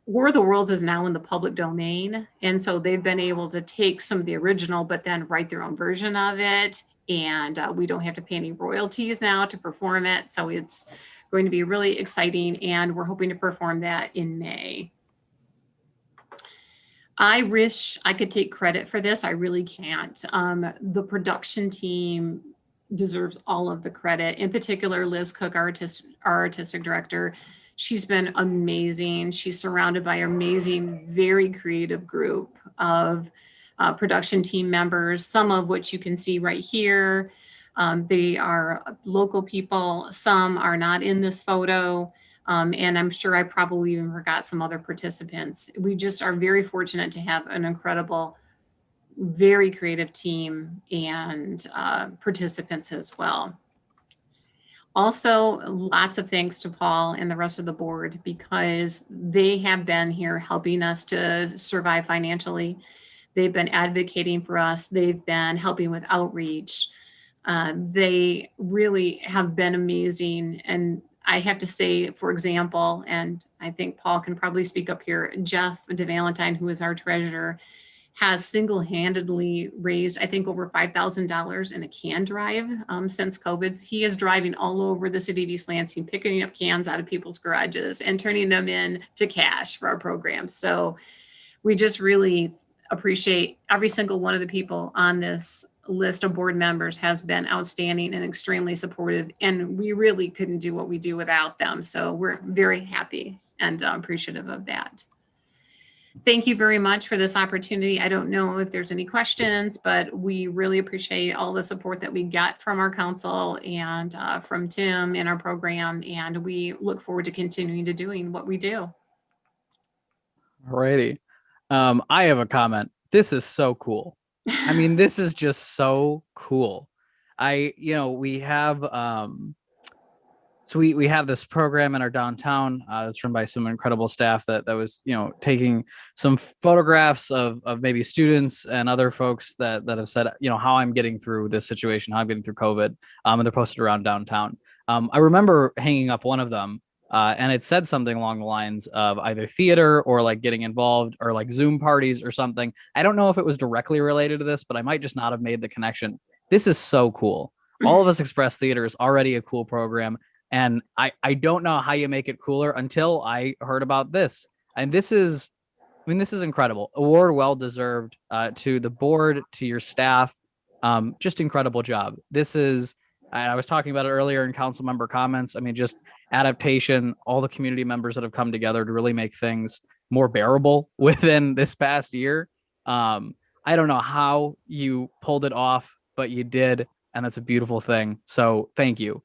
[SPEAKER 14] War of the Worlds is now in the public domain. And so they've been able to take some of the original, but then write their own version of it. And we don't have to pay any royalties now to perform it. So it's going to be really exciting. And we're hoping to perform that in May. I wish I could take credit for this. I really can't. The production team deserves all of the credit. In particular, Liz Cook, our artistic director, she's been amazing. She's surrounded by an amazing, very creative group of production team members, some of which you can see right here. They are local people. Some are not in this photo. And I'm sure I probably even forgot some other participants. We just are very fortunate to have an incredible, very creative team and participants as well. Also, lots of thanks to Paul and the rest of the board, because they have been here helping us to survive financially. They've been advocating for us. They've been helping with outreach. They really have been amazing. And I have to say, for example, and I think Paul can probably speak up here, Jeff DeValentine, who is our treasurer, has single-handedly raised, I think, over $5,000 in a can drive since COVID. He is driving all over the city of East Lansing, picking up cans out of people's garages and turning them in to cash for our program. So we just really appreciate every single one of the people on this list of board members has been outstanding and extremely supportive. And we really couldn't do what we do without them. So we're very happy and appreciative of that. Thank you very much for this opportunity. I don't know if there's any questions, but we really appreciate all the support that we get from our council and from Tim in our program. And we look forward to continuing to doing what we do.
[SPEAKER 2] Alrighty. I have a comment. This is so cool. I mean, this is just so cool. We have so we have this program in our downtown that's run by some incredible staff that was, taking some photographs of maybe students and other folks that have said, how I'm getting through this situation, how I'm getting through COVID, and they're posted around downtown. I remember hanging up one of them and it said something along the lines of either theater or like getting involved or like Zoom parties or something. I don't know if it was directly related to this, but I might just not have made the connection. This is so cool. All of Us Express Theater is already a cool program. And I don't know how you make it cooler until I heard about this. And this is incredible. Award well deserved to the board, to your staff. Just incredible job. This is, I was talking about it earlier in council member comments. I mean, just adaptation, all the community members that have come together to really make things more bearable within this past year. I don't know how you pulled it off, but you did. And that's a beautiful thing. So thank you.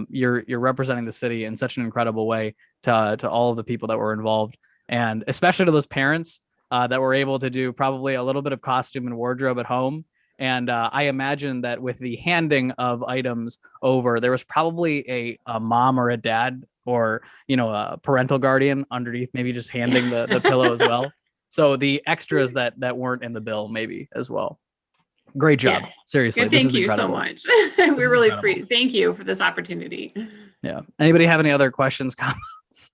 [SPEAKER 2] You're representing the city in such an incredible way to all of the people that were involved, and especially to those parents that were able to do probably a little bit of costume and wardrobe at home And I imagine that with the handing of items over, there was probably a mom or a dad or, a parental guardian underneath, maybe just handing the pillow as well. So the extras that weren't in the bill, maybe as well. Great job.
[SPEAKER 14] Yeah.
[SPEAKER 2] Seriously.
[SPEAKER 14] Good,
[SPEAKER 2] This
[SPEAKER 14] thank
[SPEAKER 2] is
[SPEAKER 14] you so
[SPEAKER 2] incredible.
[SPEAKER 14] much. We really
[SPEAKER 2] incredible.
[SPEAKER 14] thank you for this opportunity.
[SPEAKER 2] Yeah. Anybody have any other questions, comments?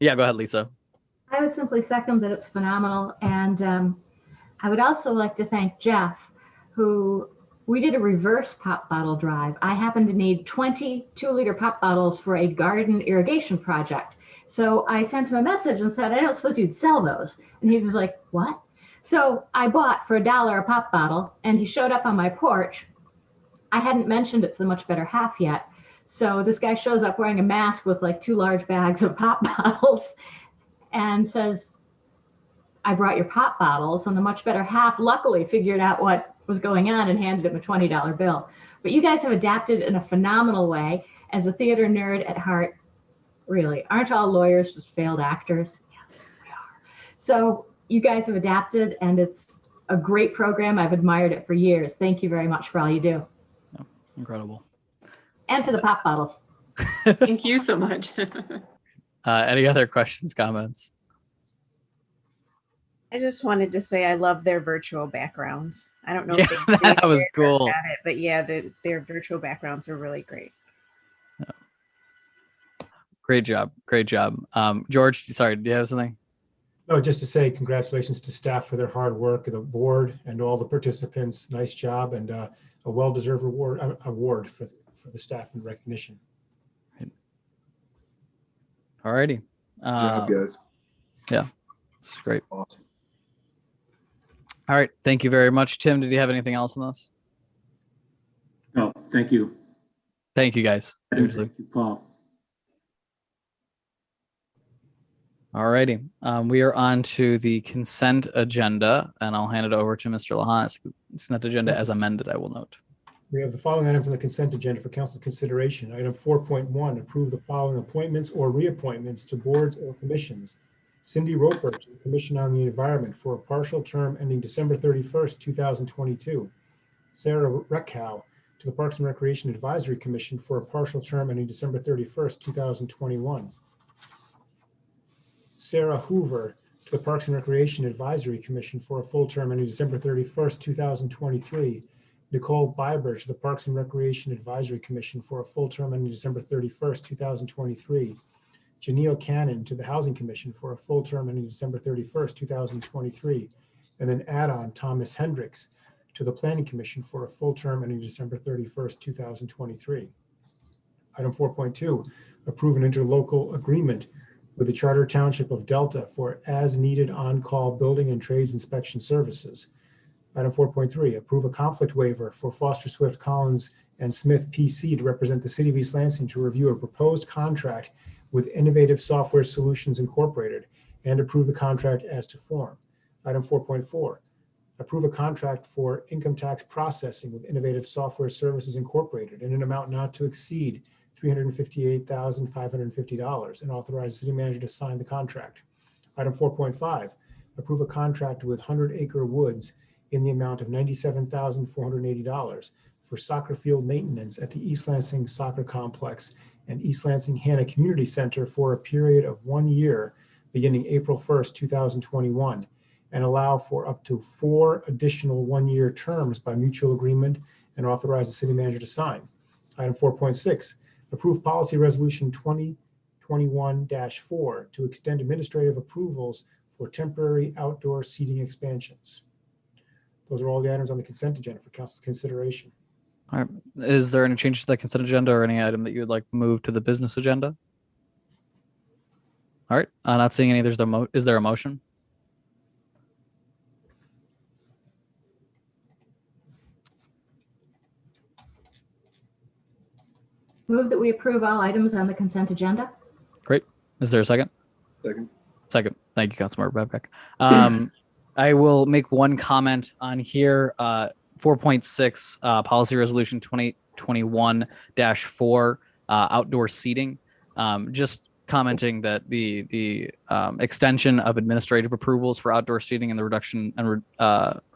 [SPEAKER 2] Yeah, go ahead, Lisa.
[SPEAKER 4] I would simply second that it's phenomenal. And I would also like to thank Jeff, who we did a reverse pop bottle drive. I happened to need 20 2-liter pop bottles for a garden irrigation project. So I sent him a message and said, I don't suppose you'd sell those. And he was like, what? So I bought for $1 a pop bottle, and he showed up on my porch. I hadn't mentioned it to the much better half yet. So this guy shows up wearing a mask with like 2 large bags of pop bottles and says, I brought your pop bottles. And the much better half luckily figured out what was going on and handed him a $20 bill. But you guys have adapted in a phenomenal way. As a theater nerd at heart, really, aren't all lawyers just failed actors? Yes, we are. So you guys have adapted, and it's a great program. I've admired it for years. Thank you very much for all you do.
[SPEAKER 2] Incredible.
[SPEAKER 4] And for the pop bottles.
[SPEAKER 14] Thank you so much.
[SPEAKER 2] Any other questions, comments?
[SPEAKER 6] I just wanted to say I love their virtual backgrounds. I don't know
[SPEAKER 2] Yeah,
[SPEAKER 6] if they
[SPEAKER 2] that was cool.
[SPEAKER 6] at it, but yeah, their virtual backgrounds are really great.
[SPEAKER 2] Great job. Great job. George, sorry, do you have something?
[SPEAKER 8] No, just to say congratulations to staff for their hard work, the board and all the participants. Nice job, and a well-deserved award for the staff in recognition.
[SPEAKER 2] All righty.
[SPEAKER 5] Good job, guys.
[SPEAKER 2] Yeah, this is great.
[SPEAKER 5] Awesome.
[SPEAKER 2] All right. Thank you very much. Tim, did you have anything else on this?
[SPEAKER 11] No, thank you.
[SPEAKER 2] Thank you, guys. Seriously.
[SPEAKER 11] Thank you, Paul.
[SPEAKER 2] All righty. We are on to the consent agenda, and I'll hand it over to Mr. Lahan. Consent agenda as amended, I will note.
[SPEAKER 8] We have the following items on the consent agenda for council's consideration. Item 4.1, approve the following appointments or reappointments to boards or commissions. Cindy Roper to the Commission on the Environment for a partial term ending December 31st, 2022. Sarah Reckhow to the Parks and Recreation Advisory Commission for a partial term ending December 31st, 2021. Sarah Hoover to the Parks and Recreation Advisory Commission for a full term ending December 31st, 2023. Nicole Biber to the Parks and Recreation Advisory Commission for a full term ending December 31st, 2023. Janelle Cannon to the Housing Commission for a full term ending December 31st, 2023. And then add-on Thomas Hendricks to the Planning Commission for a full term ending December 31st, 2023. Item 4.2, approve an interlocal agreement with the Charter Township of Delta for as-needed on-call building and trades inspection services. Item 4.3, approve a conflict waiver for Foster Swift Collins and Smith PC to represent the City of East Lansing to review a proposed contract with Innovative Software Solutions Incorporated and approve the contract as to form. Item 4.4, approve a contract for income tax processing with Innovative Software Services Incorporated in an amount not to exceed $358,550 and authorize the city manager to sign the contract. Item 4.5, approve a contract with 100 Acre Woods in the amount of $97,480 for soccer field maintenance at the East Lansing Soccer Complex and East Lansing Hannah Community Center for a period of 1 year beginning April 1st, 2021, and allow for up to 4 additional 1-year terms by mutual agreement and authorize the city manager to sign. Item 4.6, approve policy resolution 2021-4 to extend administrative approvals for temporary outdoor seating expansions. Those are all the items on the consent agenda for council's consideration.
[SPEAKER 2] All right. Is there any changes to the consent agenda or any item that you would like moved to the business agenda? All right. Not seeing any. Is there a motion?
[SPEAKER 4] Move that we approve all items on the consent agenda.
[SPEAKER 2] Great. Is there a second?
[SPEAKER 5] Second.
[SPEAKER 2] Second. Thank you, Councilmember Babcock. I will make one comment on here. 4.6, policy resolution 2021-4, outdoor seating. Just commenting that the extension of administrative approvals for outdoor seating and the reduction and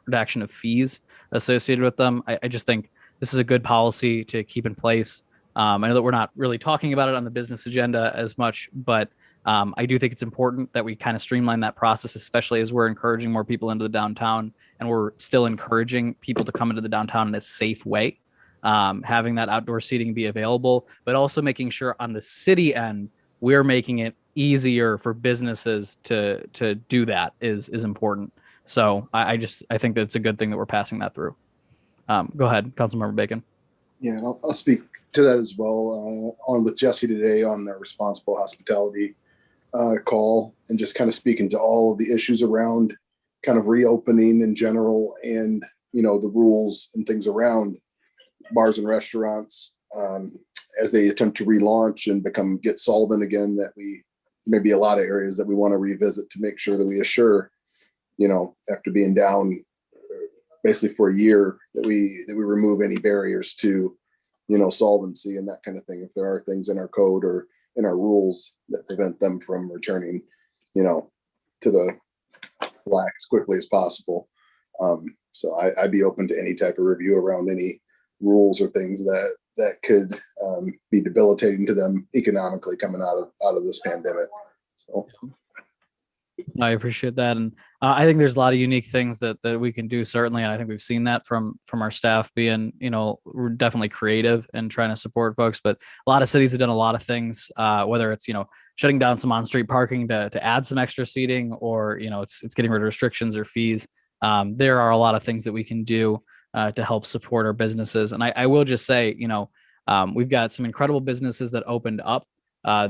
[SPEAKER 2] reduction of fees associated with them. I just think this is a good policy to keep in place. I know that we're not really talking about it on the business agenda as much, but I do think it's important that we kind of streamline that process, especially as we're encouraging more people into the downtown, and we're still encouraging people to come into the downtown in a safe way. Having that outdoor seating be available, but also making sure on the city end, we're making it easier for businesses to do that is important. So I think that it's a good thing that we're passing that through. Go ahead, Councilmember Bacon.
[SPEAKER 5] Yeah, and I'll speak to that as well. On with Jesse today on the responsible hospitality call, and just kind of speaking to all of the issues around kind of reopening in general, and the rules and things around bars and restaurants as they attempt to relaunch and get solvent again. That we maybe a lot of areas that we want to revisit to make sure that we assure, after being down basically for a year, that we remove any barriers to, solvency and that kind of thing. If there are things in our code or in our rules that prevent them from returning, to the black as quickly as possible. So I'd be open to any type of review around any rules or things that could be debilitating to them economically coming out of this pandemic. So
[SPEAKER 2] I appreciate that, and I think there's a lot of unique things that we can do, certainly, and I think we've seen that from our staff being, we're definitely creative and trying to support folks. But a lot of cities have done a lot of things, whether it's shutting down some on-street parking to add some extra seating, or it's getting rid of restrictions or fees. There are a lot of things that we can do to help support our businesses, and I will just say, we've got some incredible businesses that opened up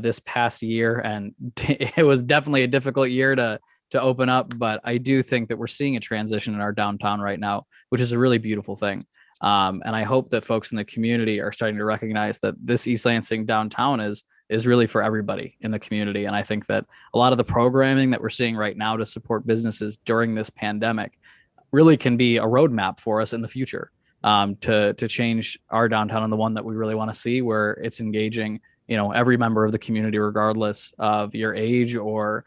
[SPEAKER 2] this past year, and it was definitely a difficult year to open up, but I do think that we're seeing a transition in our downtown right now, which is a really beautiful thing. And I hope that folks in the community are starting to recognize that this East Lansing downtown is really for everybody in the community. And I think that a lot of the programming that we're seeing right now to support businesses during this pandemic really can be a roadmap for us in the future, to change our downtown and the one that we really want to see, where it's engaging every member of the community, regardless of your age or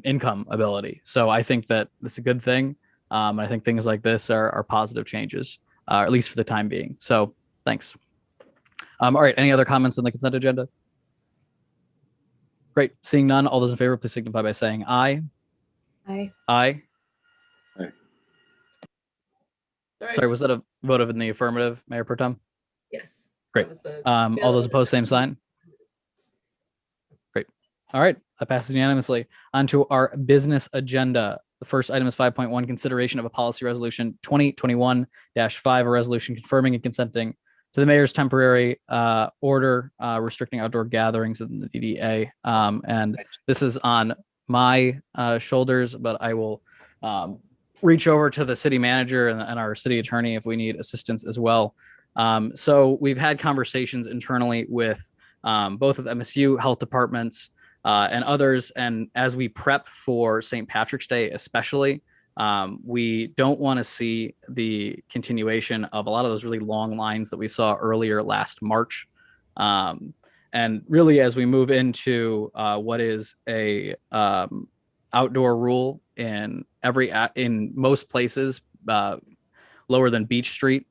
[SPEAKER 2] income ability. So I think that it's a good thing. I think things like this are positive changes, at least for the time being. So thanks. All right. Any other comments on the consent agenda? Great. Seeing none, all those in favor, please signify by saying aye.
[SPEAKER 6] Aye.
[SPEAKER 2] Aye.
[SPEAKER 5] Aye.
[SPEAKER 2] Sorry, was that a vote of in the affirmative, Mayor Pro Tem?
[SPEAKER 7] Yes.
[SPEAKER 2] Great. All those opposed, same sign. Great. All right. That passes unanimously. On to our business agenda. The first item is 5.1, consideration of a policy resolution 2021-5, a resolution confirming and consenting to the mayor's temporary order restricting outdoor gatherings within the DDA. And this is on my shoulders, but I will reach over to the city manager and our city attorney if we need assistance as well. So we've had conversations internally with both of the MSU health departments and others. And as we prep for St. Patrick's Day, especially, we don't want to see the continuation of a lot of those really long lines that we saw earlier last March. And really, as we move into what is a outdoor rule in most places, lower than Beach Street,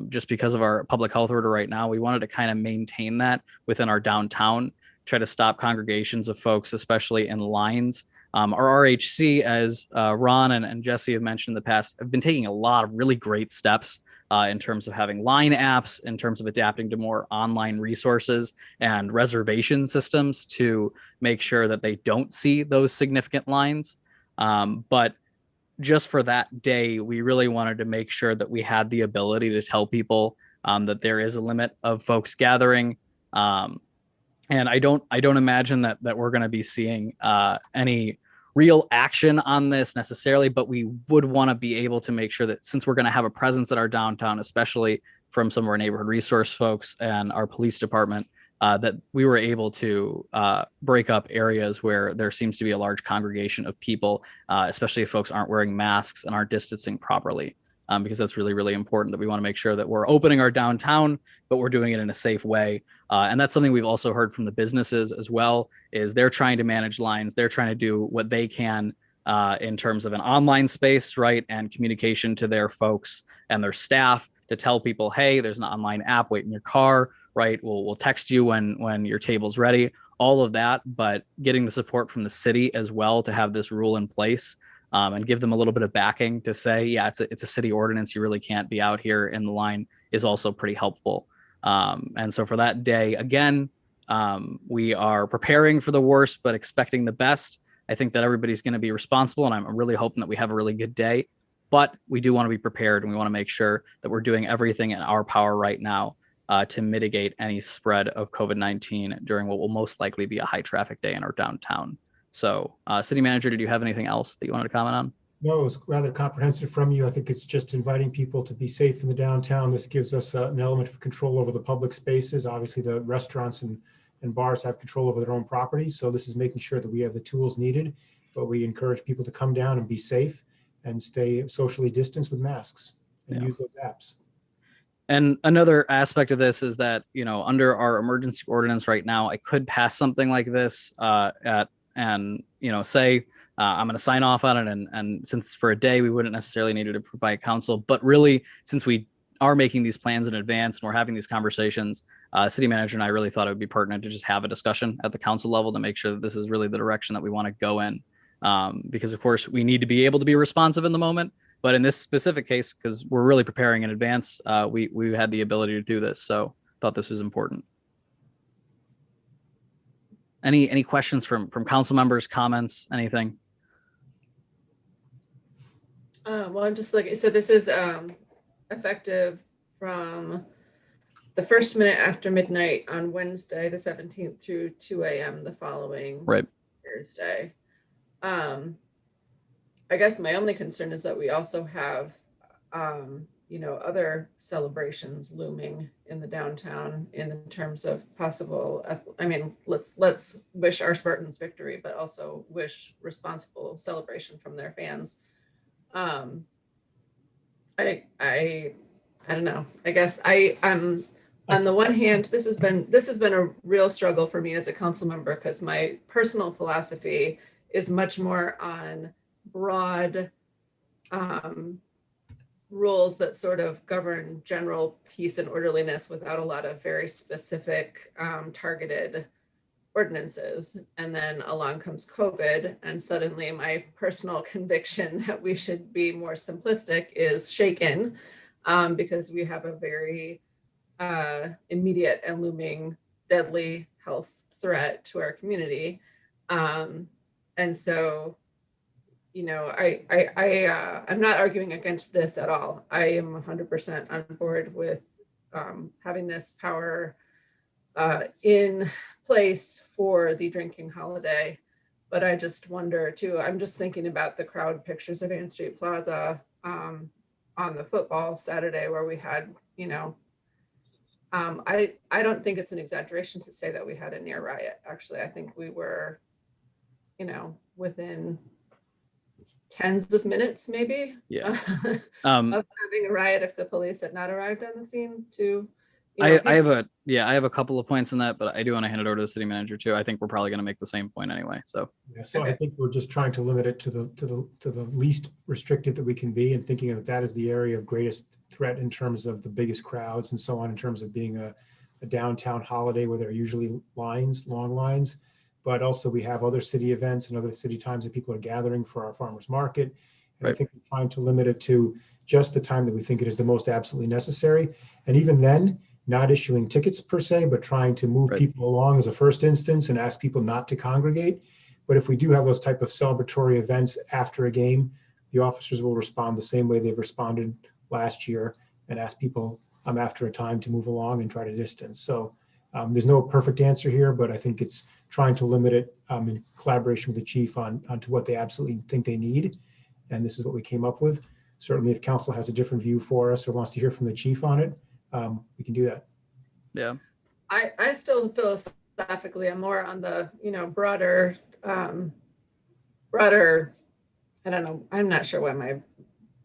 [SPEAKER 2] just because of our public health order right now, we wanted to kind of maintain that within our downtown, try to stop congregations of folks, especially in lines. Our RHC, as Ron and Jesse have mentioned in the past, have been taking a lot of really great steps in terms of having line apps, in terms of adapting to more online resources and reservation systems to make sure that they don't see those significant lines. But just for that day, we really wanted to make sure that we had the ability to tell people that there is a limit of folks gathering. And I don't imagine that we're going to be seeing any real action on this necessarily, but we would want to be able to make sure that since we're going to have a presence at our downtown, especially from some of our neighborhood resource folks and our police department, that we were able to break up areas where there seems to be a large congregation of people, especially if folks aren't wearing masks and aren't distancing properly, because that's really, really important, that we want to make sure that we're opening our downtown, but we're doing it in a safe way. And that's something we've also heard from the businesses as well, is they're trying to manage lines. They're trying to do what they can in terms of an online space, right? And communication to their folks and their staff to tell people, hey, there's an online app, wait in your car, right? We'll text you when your table's ready, all of that, but getting the support from the city as well to have this rule in place and give them a little bit of backing to say, yeah, it's a city ordinance. You really can't be out here in the line is also pretty helpful. And so for that day, again, we are preparing for the worst, but expecting the best. I think that everybody's going to be responsible, and I'm really hoping that we have a really good day. But we do want to be prepared, and we want to make sure that we're doing everything in our power right now to mitigate any spread of COVID-19 during what will most likely be a high traffic day in our downtown. So, City Manager, did you have anything else that you wanted to comment on?
[SPEAKER 8] No, it was rather comprehensive from you. I think it's just inviting people to be safe in the downtown. This gives us an element of control over the public spaces. Obviously, the restaurants and bars have control over their own property. So this is making sure that we have the tools needed, but we encourage people to come down and be safe and stay socially distanced with masks and use those apps.
[SPEAKER 2] And another aspect of this is that, you know, under our emergency ordinance right now, I could pass something like this and, you know, say, I'm going to sign off on it. And since for a day, we wouldn't necessarily need it to provide counsel, but really, since we are making these plans in advance and we're having these conversations, City Manager and I really thought it would be pertinent to just have a discussion at the council level to make sure that this is really the direction that we want to go in. Because of course we need to be able to be responsive in the moment, but in this specific case, because we're really preparing in advance, we had the ability to do this. So thought this was important. Any questions from council members, comments, anything?
[SPEAKER 7] Well, I'm just looking, so this is effective from the first minute after midnight on Wednesday, the 17th through 2 a.m. the following Thursday. I guess my only concern is that we also have, you know, other celebrations looming in the downtown in terms of possible, I mean, let's wish our Spartans victory, but also wish responsible celebration from their fans. I don't know. I guess I'm on the one hand, this has been a real struggle for me as a council member because my personal philosophy is much more on broad rules that sort of govern general peace and orderliness without a lot of very specific targeted ordinances. And then along comes COVID, and suddenly my personal conviction that we should be more simplistic is shaken because we have a very immediate and looming deadly health threat to our community. And so, you know, I'm not arguing against this at all. I am 100% on board with having this power in place for the drinking holiday. But I just wonder too, I'm just thinking about the crowd pictures of Ann Street Plaza on the football Saturday where we had, you know, I don't think it's an exaggeration to say that we had a near riot. Actually, I think we were, you know, within tens of minutes, maybe, of having a riot if the police had not arrived on the scene to.
[SPEAKER 2] I have a couple of points on that, but I do want to hand it over to the city manager too. I think we're probably going to make the same point anyway. So
[SPEAKER 8] yeah, so I think we're just trying to limit it to the least restrictive that we can be, and thinking of that as the area of greatest threat in terms of the biggest crowds and so on, in terms of being a downtown holiday where there are usually long lines. But also we have other city events and other city times that people are gathering for our farmers market. And I think we're trying to limit it to just the time that we think it is the most absolutely necessary. And even then, not issuing tickets per se, but trying to move people along as a first instance and ask people not to congregate. But if we do have those type of celebratory events after a game, the officers will respond the same way they've responded last year and ask people after a time to move along and try to distance. So there's no perfect answer here, but I think it's trying to limit it in collaboration with the chief onto what they absolutely think they need. And this is what we came up with. Certainly if council has a different view for us or wants to hear from the chief on it, we can do that.
[SPEAKER 2] Yeah.
[SPEAKER 7] I still philosophically am more on the, you know, broader, I don't know, I'm not sure why my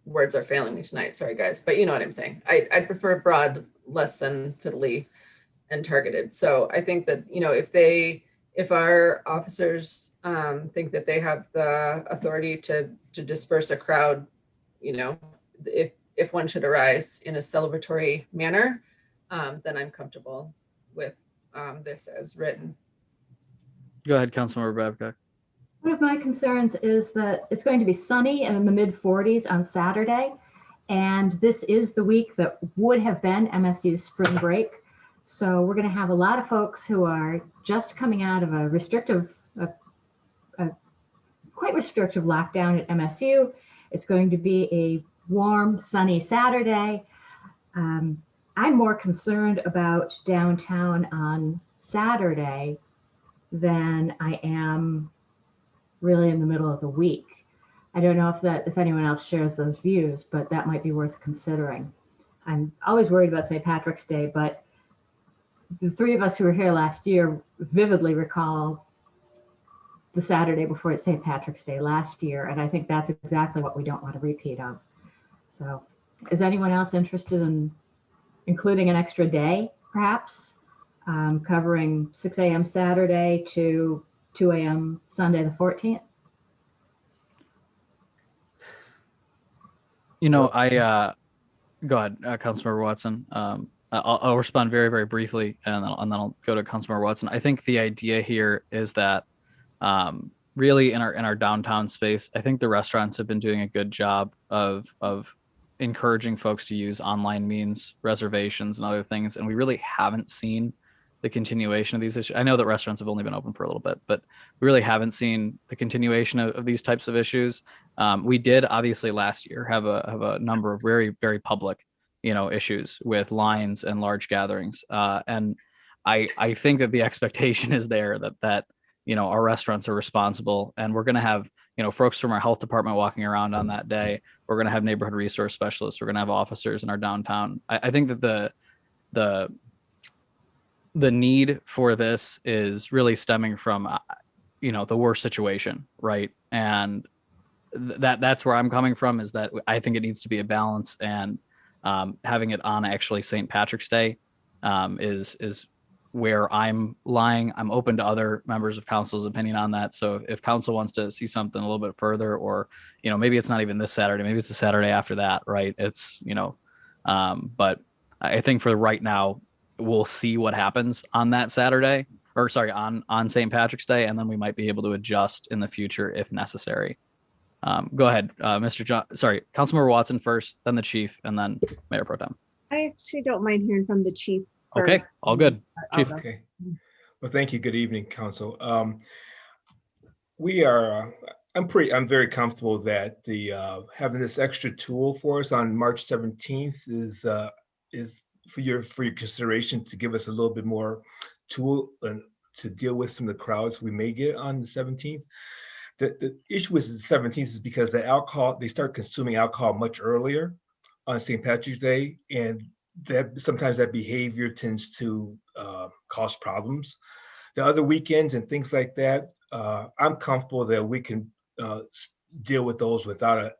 [SPEAKER 7] words are failing me tonight. Sorry guys, but you know what I'm saying. I prefer broad, less than fiddly and targeted. So I think that, you know, if if our officers think that they have the authority to disperse a crowd, you know, if one should arise in a celebratory manner, then I'm comfortable with this as written.
[SPEAKER 2] Go ahead, Councilmember Babcock.
[SPEAKER 4] One of my concerns is that it's going to be sunny and in the mid 40s on Saturday. And this is the week that would have been MSU's spring break. So we're going to have a lot of folks who are just coming out of a quite restrictive lockdown at MSU. It's going to be a warm, sunny Saturday. I'm more concerned about downtown on Saturday than I am really in the middle of the week. I don't know if anyone else shares those views, but that might be worth considering. I'm always worried about St. Patrick's Day, but the three of us who were here last year vividly recall the Saturday before St. Patrick's Day last year, and I think that's exactly what we don't want to repeat of. So is anyone else interested in including an extra day, perhaps, covering 6 a.m. Saturday to 2 a.m. Sunday the 14th?
[SPEAKER 2] You know, go ahead, Councilmember Watson. I'll respond very, very briefly, and then I'll go to Councilmember Watson. I think the idea here is that really in our downtown space, I think the restaurants have been doing a good job of encouraging folks to use online means, reservations, and other things, and we really haven't seen the continuation of these issues. I know that restaurants have only been open for a little bit, but we really haven't seen the continuation of these types of issues. We did obviously last year have a number of very, very public, issues with lines and large gatherings. And I think that the expectation is there that our restaurants are responsible, and we're going to have, folks from our health department walking around on that day. We're going to have neighborhood resource specialists. We're going to have officers in our downtown. I think that the need for this is really stemming from, the worst situation, right? And that's where I'm coming from, is that I think it needs to be a balance, and having it on actually St. Patrick's Day is where I'm lying. I'm open to other members of council's opinion on that. So if council wants to see something a little bit further, or, maybe it's not even this Saturday, maybe it's the Saturday after that, right? It's, but I think for right now, we'll see what happens on that Saturday, or sorry, on St. Patrick's Day, and then we might be able to adjust in the future if necessary. Go ahead, Councilmember Watson first, then the chief, and then Mayor Pro Tem.
[SPEAKER 6] I actually don't mind hearing from the chief.
[SPEAKER 2] Okay, all good. Chief.
[SPEAKER 18] Okay. Well, thank you. Good evening, council. I'm very comfortable that the having this extra tool for us on March 17th is for your consideration, to give us a little bit more tool to deal with some of the crowds we may get on the 17th. The issue with the 17th is because they start consuming alcohol much earlier on St. Patrick's Day, and that sometimes that behavior tends to cause problems. The other weekends and things like that, I'm comfortable that we can deal with those without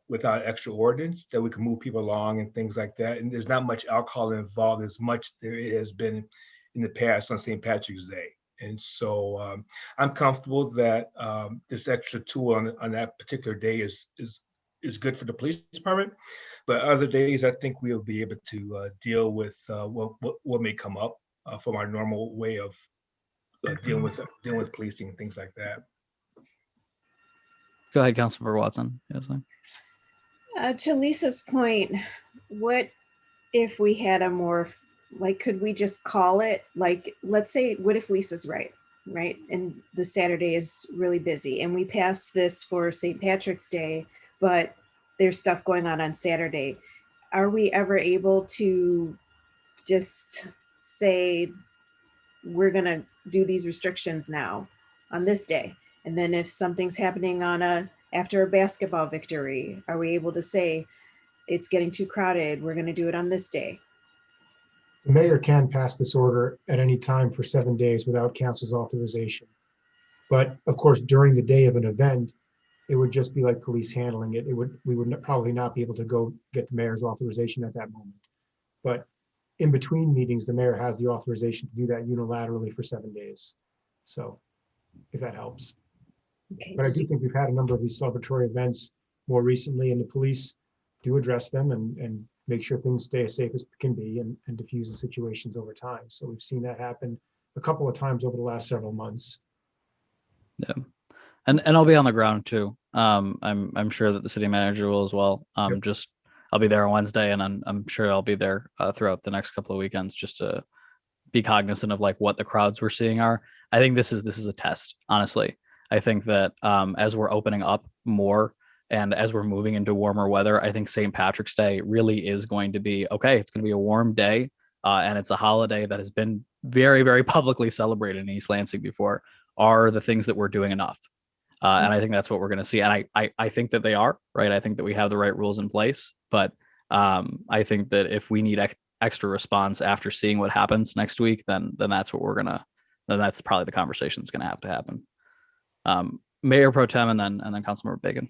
[SPEAKER 18] extra ordinance, that we can move people along and things like that. And there's not much alcohol involved as much there has been in the past on St. Patrick's Day. And so I'm comfortable that this extra tool on that particular day is good for the police department. But other days, I think we'll be able to deal with what may come up from our normal way of dealing with policing and things like that.
[SPEAKER 2] Go ahead, Councilmember Watson. Yes,
[SPEAKER 6] to Lisa's point, what if we had a more, could we just call it, let's say, what if Lisa's right? And the Saturday is really busy, and we pass this for St. Patrick's Day, but there's stuff going on Saturday. Are we ever able to just say, we're going to do these restrictions now on this day? And then if something's happening after a basketball victory, are we able to say, it's getting too crowded, we're going to do it on this day?
[SPEAKER 8] The mayor can pass this order at any time for 7 days without council's authorization. But of course, during the day of an event, it would just be like police handling it. We would probably not be able to go get the mayor's authorization at that moment. But in between meetings, the mayor has the authorization to do that unilaterally for 7 days. So if that helps.
[SPEAKER 6] Okay.
[SPEAKER 8] But I do think we've had a number of these celebratory events more recently, and the police do address them and make sure things stay as safe as can be and diffuse the situations over time. So we've seen that happen a couple of times over the last several months.
[SPEAKER 2] Yeah. And I'll be on the ground too. I'm sure that the city manager will as well.
[SPEAKER 8] Yep.
[SPEAKER 2] Just I'll be there on Wednesday, and I'm sure I'll be there throughout the next couple of weekends just to be cognizant of like what the crowds we're seeing are. I think this is a test, honestly. I think that as we're opening up more and as we're moving into warmer weather, I think St. Patrick's Day really is going to be okay. It's going to be a warm day, and it's a holiday that has been very, very publicly celebrated in East Lansing before. Are the things that we're doing enough? And I think that's what we're going to see. And I think that they are, right. I think that we have the right rules in place, but I think that if we need extra response after seeing what happens next week, then that's what then that's probably the conversation that's going to happen. Mayor Pro Tem and then Councilmember Bacon.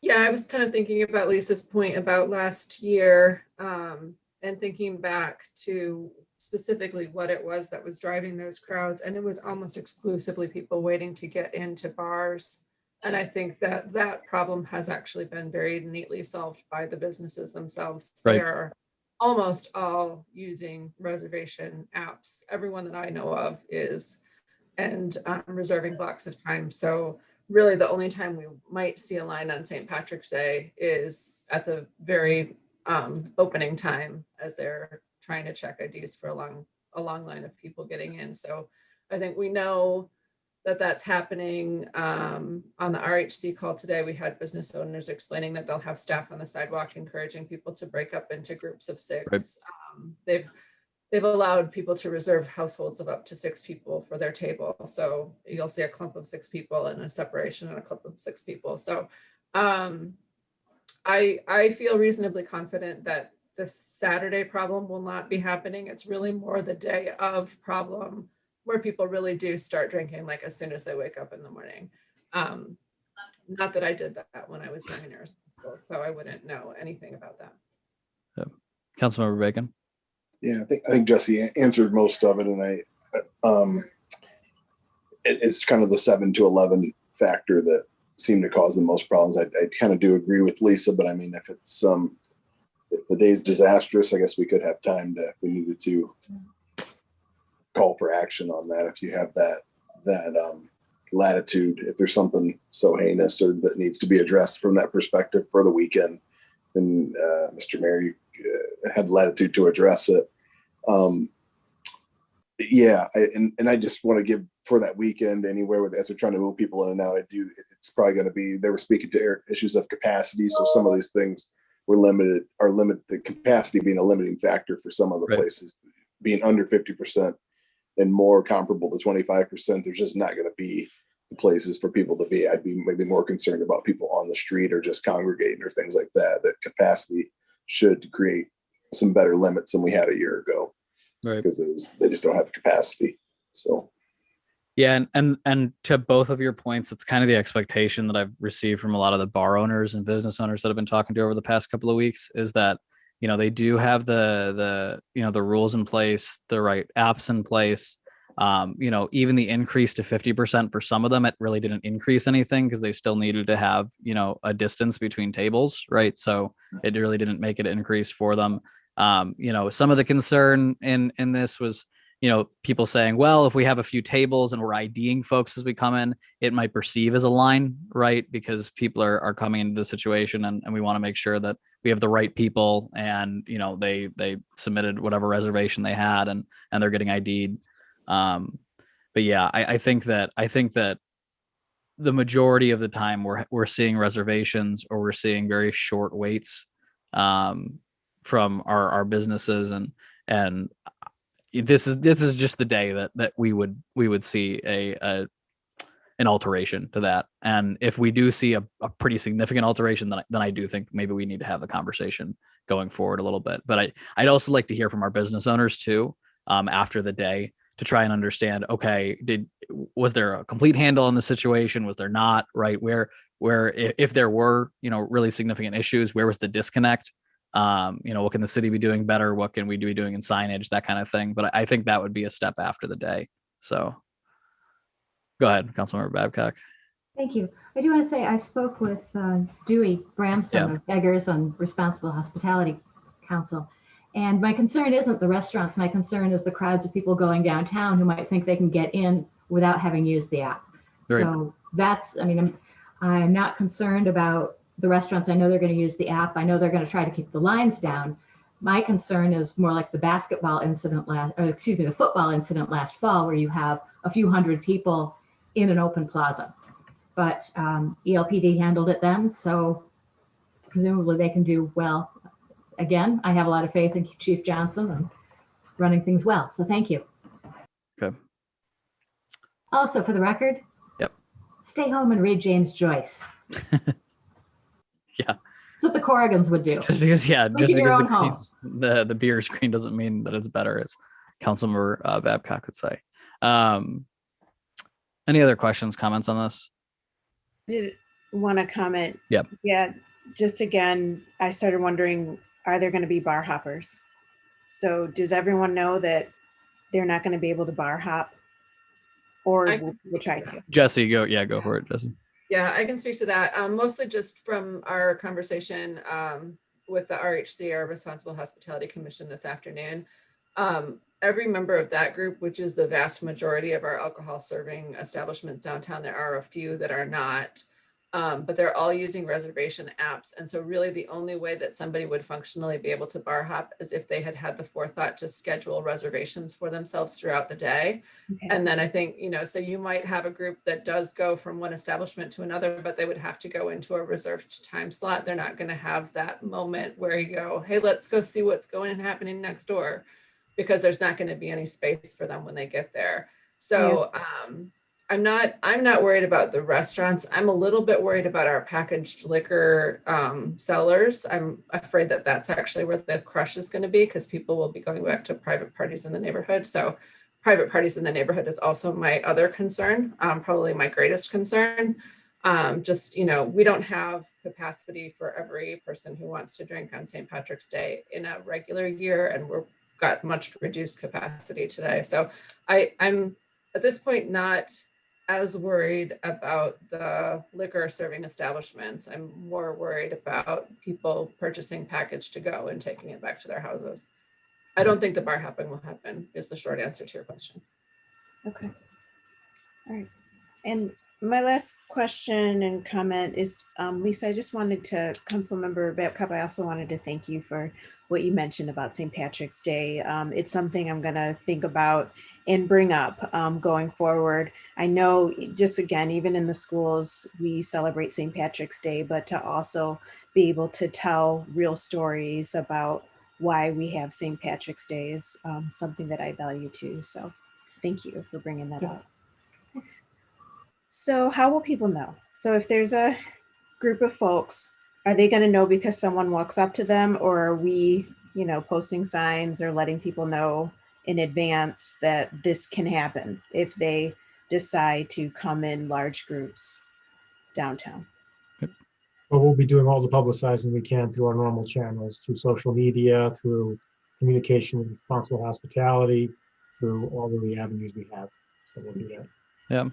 [SPEAKER 7] Yeah, I was kind of thinking about Lisa's point about last year, and thinking back to specifically what it was that was driving those crowds. And it was almost exclusively people waiting to get into bars. And I think that that problem has actually been very neatly solved by the businesses themselves.
[SPEAKER 2] Right.
[SPEAKER 7] They are almost all using reservation apps. Everyone that I know of is, and reserving blocks of time. So really the only time we might see a line on St. Patrick's Day is at the very opening time as they're trying to check IDs for a long line of people getting in. So I think we know that that's happening. On the RHC call today, we had business owners explaining that they'll have staff on the sidewalk encouraging people to break up into groups of 6. Right. They've allowed people to reserve households of up to 6 people for their table. So you'll see a clump of 6 people and a separation and a clump of 6 people. So I feel reasonably confident that the Saturday problem will not be happening. It's really more the day of problem where people really do start drinking like as soon as they wake up in the morning. Not that I did that when I was young and irresponsible, so I wouldn't know anything about that.
[SPEAKER 2] Yeah. Councilmember Bacon.
[SPEAKER 5] Yeah, I think Jesse answered most of it, and it's kind of the 7 to 11 factor that seemed to cause the most problems. I kind of do agree with Lisa, but I mean, if it's if the day's disastrous, I guess we could have time to, if we needed to, call for action on that. If you have that latitude, if there's something so heinous or that needs to be addressed from that perspective for the weekend, then Mr. Mayor, you had latitude to address it. Yeah, I just want to give for that weekend anywhere as we're trying to move people in and out. It's probably going to be, they were speaking to issues of capacity. So some of these things were limited, the capacity being a limiting factor for some of the places, being under 50% and more comparable to 25%. There's just not going to be the places for people to be. I'd be maybe more concerned about people on the street or just congregating or things like that. That capacity should create some better limits than we had a year ago, right? Because they just don't have the capacity. So
[SPEAKER 2] yeah, and to both of your points, it's kind of the expectation that I've received from a lot of the bar owners and business owners that I've been talking to over the past couple of weeks is that, you know, they do have the rules in place, the right apps in place. You know, even the increase to 50% for some of them, it really didn't increase anything because they still needed to have, you know, a distance between tables, right? So it really didn't make it increase for them. You know, some of the concern in this was, you know, people saying, well, if we have a few tables and we're IDing folks as we come in, it might perceive as a line, right? Because people are coming into the situation and we want to make sure that we have the right people and, you know, they submitted whatever reservation they had and they're getting ID'd. But yeah, I think that the majority of the time we're seeing reservations or we're seeing very short waits from our businesses and this is just the day that we would see an alteration to that. And if we do see a pretty significant alteration, then I do think maybe we need to have the conversation going forward a little bit. But I'd also like to hear from our business owners too, after the day to try and understand, okay, was there a complete handle on the situation? Was there not, right? Where if there were, you know, really significant issues, where was the disconnect? You know, what can the city be doing better? What can we be doing in signage, that kind of thing? But I think that would be a step after the day. So Go ahead, Councilmember Babcock.
[SPEAKER 4] Thank you. I do want to say I spoke with Dewey Bramson
[SPEAKER 2] Yeah.
[SPEAKER 4] of Beggars on Responsible Hospitality Council. And my concern isn't the restaurants. My concern is the crowds of people going downtown who might think they can get in without having used the app.
[SPEAKER 2] Right.
[SPEAKER 4] So that's, I mean, I'm not concerned about the restaurants. I know they're going to use the app. I know they're going to try to keep the lines down. My concern is more like the basketball incident the football incident last fall, where you have a few hundred people in an open plaza. But ELPD handled it then, so presumably they can do well. Again, I have a lot of faith in Chief Johnson and running things well, so thank you.
[SPEAKER 2] Okay.
[SPEAKER 4] Also, for the record,
[SPEAKER 2] Yep.
[SPEAKER 4] Stay home and read James Joyce.
[SPEAKER 2] Yeah.
[SPEAKER 4] That's what the Corrigans would do.
[SPEAKER 2] Just because,
[SPEAKER 4] Look in your own home.
[SPEAKER 2] the beer screen doesn't mean that it's better, as Councilmember Babcock would say. Any other questions, comments on this?
[SPEAKER 6] Did want to comment.
[SPEAKER 2] Yep.
[SPEAKER 6] Yeah, just again, I started wondering, are there going to be bar hoppers? So does everyone know that they're not going to be able to bar hop? Or we'll try to.
[SPEAKER 2] Jesse, go for it, Jesse.
[SPEAKER 7] Yeah, I can speak to that. Mostly just from our conversation with the RHC, our Responsible Hospitality Commission this afternoon. Every member of that group, which is the vast majority of our alcohol serving establishments downtown, there are a few that are not, but they're all using reservation apps. And so really the only way that somebody would functionally be able to bar hop is if they had the forethought to schedule reservations for themselves throughout the day. Okay. And then I think, so you might have a group that does go from one establishment to another, but they would have to go into a reserved time slot. They're not going to have that moment where you go, hey, let's go see what's going and happening next door, because there's not going to be any space for them when they get there. So I'm not worried about the restaurants. I'm a little bit worried about our packaged liquor sellers. I'm afraid that that's actually where the crush is going to be, because people will be going back to private parties in the neighborhood. So private parties in the neighborhood is also my other concern, probably my greatest concern. We don't have capacity for every person who wants to drink on St. Patrick's Day in a regular year, and we're got much reduced capacity today. So I'm at this point not as worried about the liquor serving establishments. I'm more worried about people purchasing package to go and taking it back to their houses. I don't think the bar hopping will happen, is the short answer to your question.
[SPEAKER 6] Okay. All right. And my last question and comment is, Lisa, I just wanted to, Councilmember Babcock, I also wanted to thank you for what you mentioned about St. Patrick's Day. It's something I'm going to think about and bring up going forward. I know, just again, even in the schools, we celebrate St. Patrick's Day, but to also be able to tell real stories about why we have St. Patrick's Day is something that I value too. So thank you for bringing that up. So how will people know? So if there's a group of folks, are they going to know because someone walks up to them, or are we, posting signs or letting people know in advance that this can happen if they decide to come in large groups downtown?
[SPEAKER 8] But we'll be doing all the publicizing we can through our normal channels, through social media, through communication with responsible hospitality, through all of the avenues we have. So we'll do that.
[SPEAKER 2] Yeah.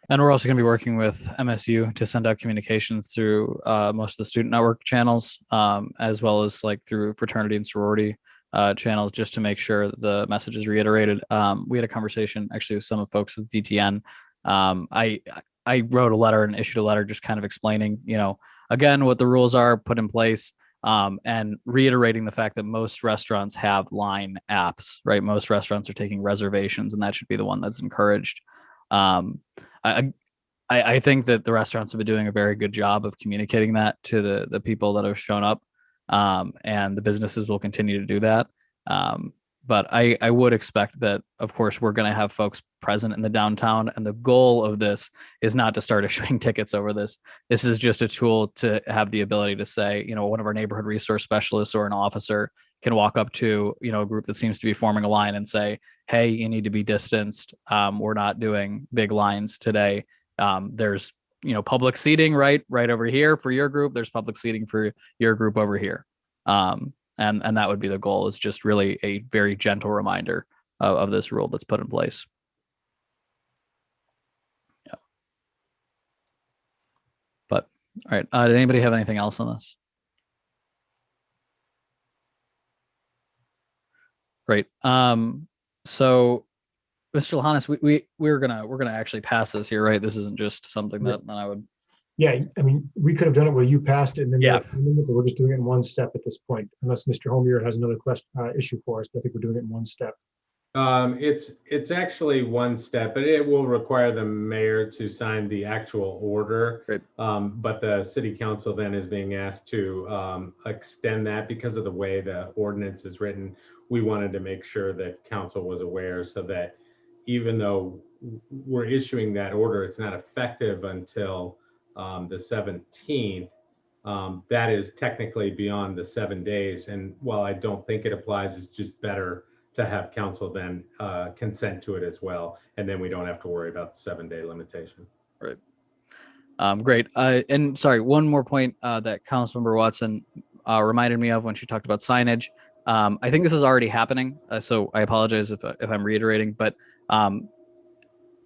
[SPEAKER 2] And we're also going to be working with MSU to send out communications through most of the student network channels, as well as through fraternity and sorority channels, just to make sure that the message is reiterated. We had a conversation actually with some of folks with DTN. I wrote a letter and issued a letter just kind of explaining, again, what the rules are put in place, and reiterating the fact that most restaurants have line apps, right? Most restaurants are taking reservations, and that should be the one that's encouraged. I think that the restaurants have been doing a very good job of communicating that to the people that have shown up, and the businesses will continue to do that. But I would expect that, of course, we're going to have folks present in the downtown, and the goal of this is not to start issuing tickets over this. This is just a tool to have the ability to say, one of our neighborhood resource specialists or an officer can walk up to, a group that seems to be forming a line and say, hey, you need to be distanced. We're not doing big lines today. There's, public seating right over here for your group. There's public seating for your group over here. And that would be the goal, is just really a very gentle reminder of this rule that's put in place. All right. Did anybody have anything else on this? Great. So Mr. Lahanis, we're gonna actually pass this here, right? This isn't just something that I would.
[SPEAKER 8] Yeah, I mean, we could have done it where you passed it and then
[SPEAKER 2] Yeah.
[SPEAKER 8] but we're just doing it in one step at this point, unless Mr. Homier has another issue for us, but I think we're doing it in one step.
[SPEAKER 10] It's actually one step, but it will require the mayor to sign the actual order.
[SPEAKER 2] Great.
[SPEAKER 10] But the city council then is being asked to extend that because of the way the ordinance is written. We wanted to make sure that council was aware so that even though we're issuing that order, it's not effective until the 17th. That is technically beyond the 7 days. And while I don't think it applies, it's just better to have council then consent to it as well. And then we don't have to worry about the 7-day limitation.
[SPEAKER 2] Right. Great. And sorry, one more point that Councilmember Watson reminded me of when she talked about signage. I think this is already happening. So I apologize if I'm reiterating, but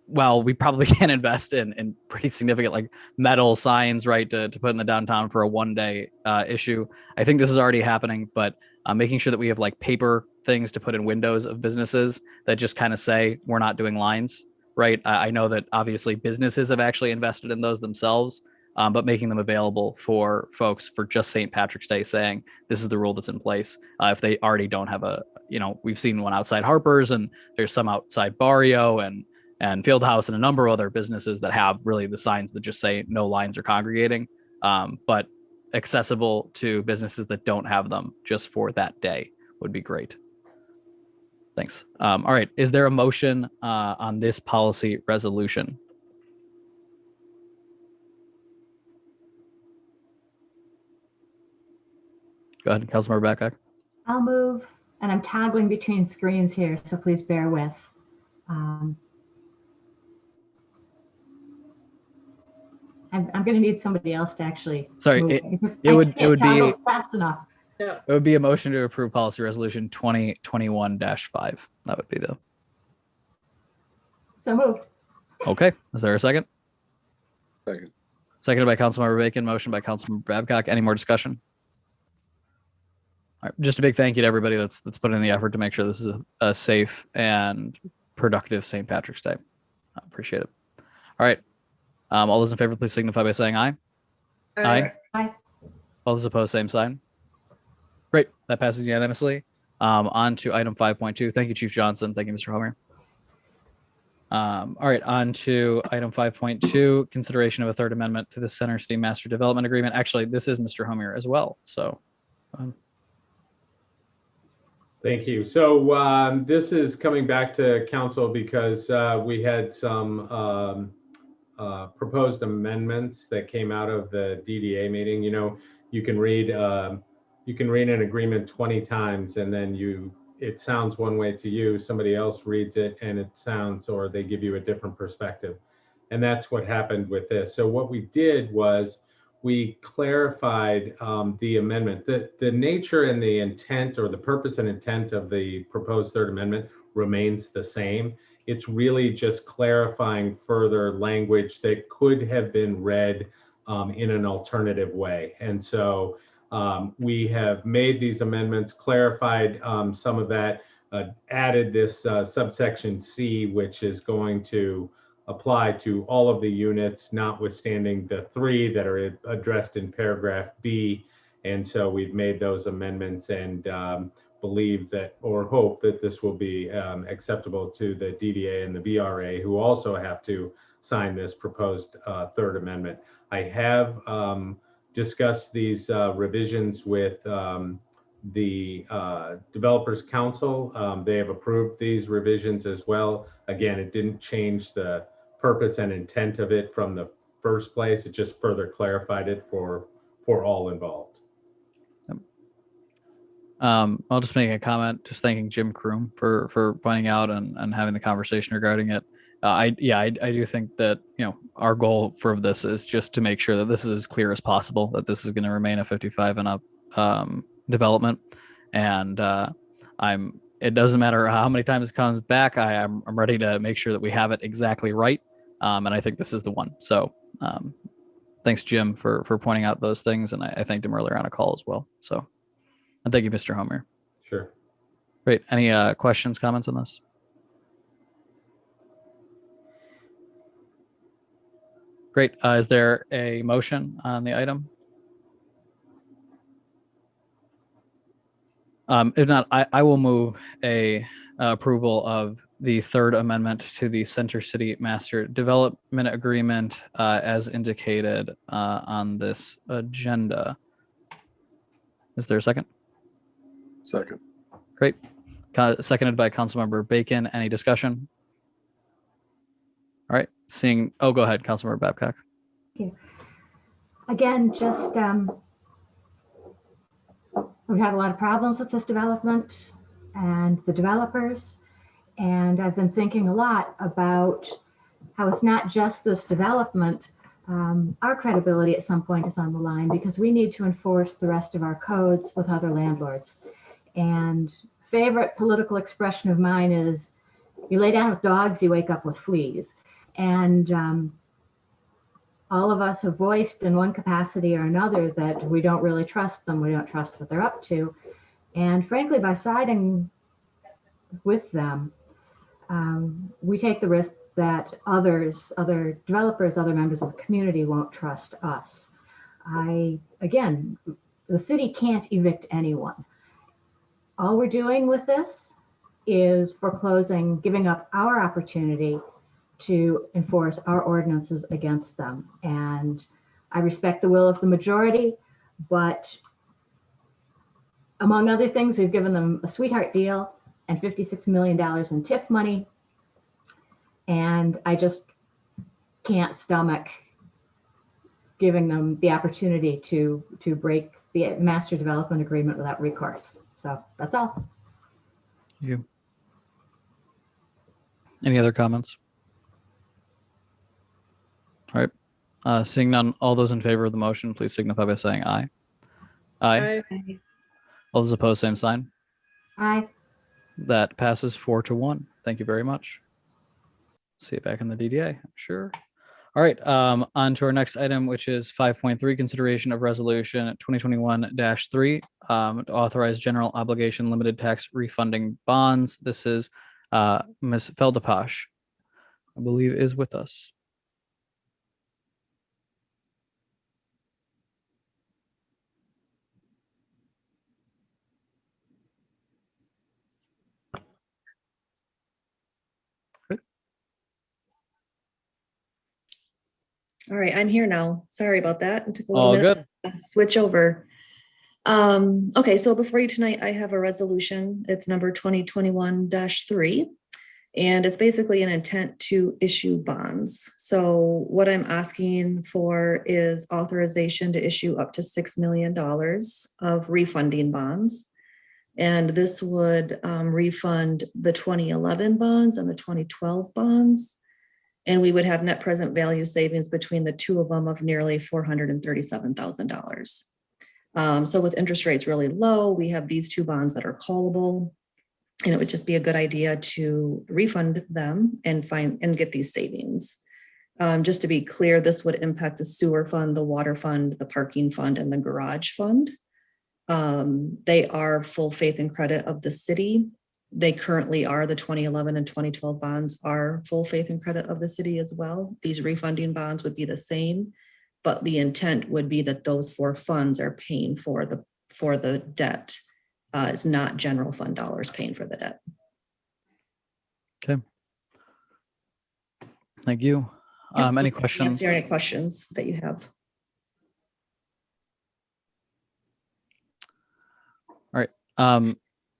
[SPEAKER 2] well, we probably can invest in pretty significant like metal signs, right, to put in the downtown for a 1-day issue. I think this is already happening, but making sure that we have like paper things to put in windows of businesses that just kind of say we're not doing lines, right? I know that obviously businesses have actually invested in those themselves, but making them available for folks for just St. Patrick's Day, saying this is the rule that's in place. If they already don't have we've seen one outside Harper's and there's some outside Barrio and Fieldhouse and a number of other businesses that have really the signs that just say no lines are congregating, but accessible to businesses that don't have them just for that day would be great. Thanks. All right. Is there a motion on this policy resolution? Go ahead, Councilmember Babcock.
[SPEAKER 4] I'll move, and I'm toggling between screens here, so please bear with. I'm going to need somebody else to actually.
[SPEAKER 2] Sorry,
[SPEAKER 4] move
[SPEAKER 2] it would be
[SPEAKER 4] fast enough.
[SPEAKER 7] Yeah.
[SPEAKER 2] It would be a motion to approve policy resolution 2021-5. That would be the.
[SPEAKER 4] So moved.
[SPEAKER 2] Okay. Is there a second?
[SPEAKER 5] Second.
[SPEAKER 2] Seconded by Councilmember Bacon. Motion by Councilmember Babcock. Any more discussion? All right. Just a big thank you to everybody that's put in the effort to make sure this is a safe and productive St. Patrick's Day. I appreciate it. All right. All those in favor, please signify by saying aye. Aye.
[SPEAKER 4] Aye.
[SPEAKER 2] All those opposed, same sign. Great. That passes unanimously. On to item 5.2. Thank you, Chief Johnson. Thank you, Mr. Homer. All right. On to item 5.2, consideration of a third amendment to the Center City Master Development Agreement. Actually, this is Mr. Homer as well. So.
[SPEAKER 10] Thank you. So this is coming back to council because we had some proposed amendments that came out of the DDA meeting. You know, you can read an agreement 20 times and then it sounds one way to you, somebody else reads it and it sounds, or they give you a different perspective. And that's what happened with this. So what we did was we clarified the amendment. The nature and the intent, or the purpose and intent of the proposed third amendment remains the same. It's really just clarifying further language that could have been read in an alternative way. And so we have made these amendments, clarified some of that, added this subsection C, which is going to apply to all of the units, notwithstanding the 3 that are addressed in paragraph B. And so we've made those amendments and believe that, or hope that this will be acceptable to the DDA and the VRA, who also have to sign this proposed third amendment. I have discussed these revisions with the Developers Council. They have approved these revisions as well. Again, it didn't change the purpose and intent of it from the first place. It just further clarified it for all involved.
[SPEAKER 2] I'll just make a comment, just thanking Jim Kroom for pointing out and having the conversation regarding it. I do think that, our goal for this is just to make sure that this is as clear as possible, that this is going to remain a 55 and up development. And it doesn't matter how many times it comes back. I'm ready to make sure that we have it exactly right. And I think this is the one. So thanks Jim for pointing out those things, and I thanked him earlier on a call as well. So, and thank you, Mr. Homer.
[SPEAKER 10] Sure.
[SPEAKER 2] Great. Any questions, comments on this? Great. Is there a motion on the item? If not, I will move a approval of the third amendment to the Center City Master Development Agreement as indicated on this agenda. Is there a second?
[SPEAKER 5] Second.
[SPEAKER 2] Great. Seconded by Councilmember Bacon. Any discussion? All right. Seeing, oh, go ahead, Councilmember Babcock.
[SPEAKER 4] Thank you. Again, just we've had a lot of problems with this development and the developers. And I've been thinking a lot about how it's not just this development. Our credibility at some point is on the line because we need to enforce the rest of our codes with other landlords. And favorite political expression of mine is, you lay down with dogs, you wake up with fleas. And all of us have voiced in one capacity or another that we don't really trust them. We don't trust what they're up to. And frankly, by siding with them, we take the risk that other developers, other members of the community won't trust us. Again, the city can't evict anyone. All we're doing with this is foreclosing, giving up our opportunity to enforce our ordinances against them. And I respect the will of the majority, but among other things, we've given them a sweetheart deal and $56 million in TIF money. And I just can't stomach giving them the opportunity to break the master development agreement without recourse. So that's all.
[SPEAKER 2] Thank you. Any other comments? All right. Seeing none, all those in favor of the motion, please signify by saying aye. Aye.
[SPEAKER 6] Aye.
[SPEAKER 2] All those opposed, same sign.
[SPEAKER 4] Aye.
[SPEAKER 2] That passes 4-1. Thank you very much. See you back in the DDA, I'm sure. All right, on to our next item, which is 5.3, consideration of resolution 2021-3 to authorize general obligation limited tax refunding bonds. This is Ms. Feldepash, I believe, is with us.
[SPEAKER 19] All right, I'm here now. Sorry about that. It took a little
[SPEAKER 2] All
[SPEAKER 19] minute
[SPEAKER 2] good.
[SPEAKER 19] to switch over. Okay, so before you tonight, I have a resolution. It's number 2021-3, and it's basically an intent to issue bonds. So what I'm asking for is authorization to issue up to $6 million of refunding bonds. And this would refund the 2011 bonds and the 2012 bonds. And we would have net present value savings between the two of them of nearly $437,000. So with interest rates really low, we have these two bonds that are callable, and it would just be a good idea to refund them and get these savings. Just to be clear, this would impact the sewer fund, the water fund, the parking fund, and the garage fund. They are full faith and credit of the city. They currently are. The 2011 and 2012 bonds are full faith and credit of the city as well. These refunding bonds would be the same, but the intent would be that those four funds are paying for the debt. It's not general fund dollars paying for the debt.
[SPEAKER 2] Okay. Thank you. Any questions?
[SPEAKER 19] Answer any questions that you have.
[SPEAKER 2] All right.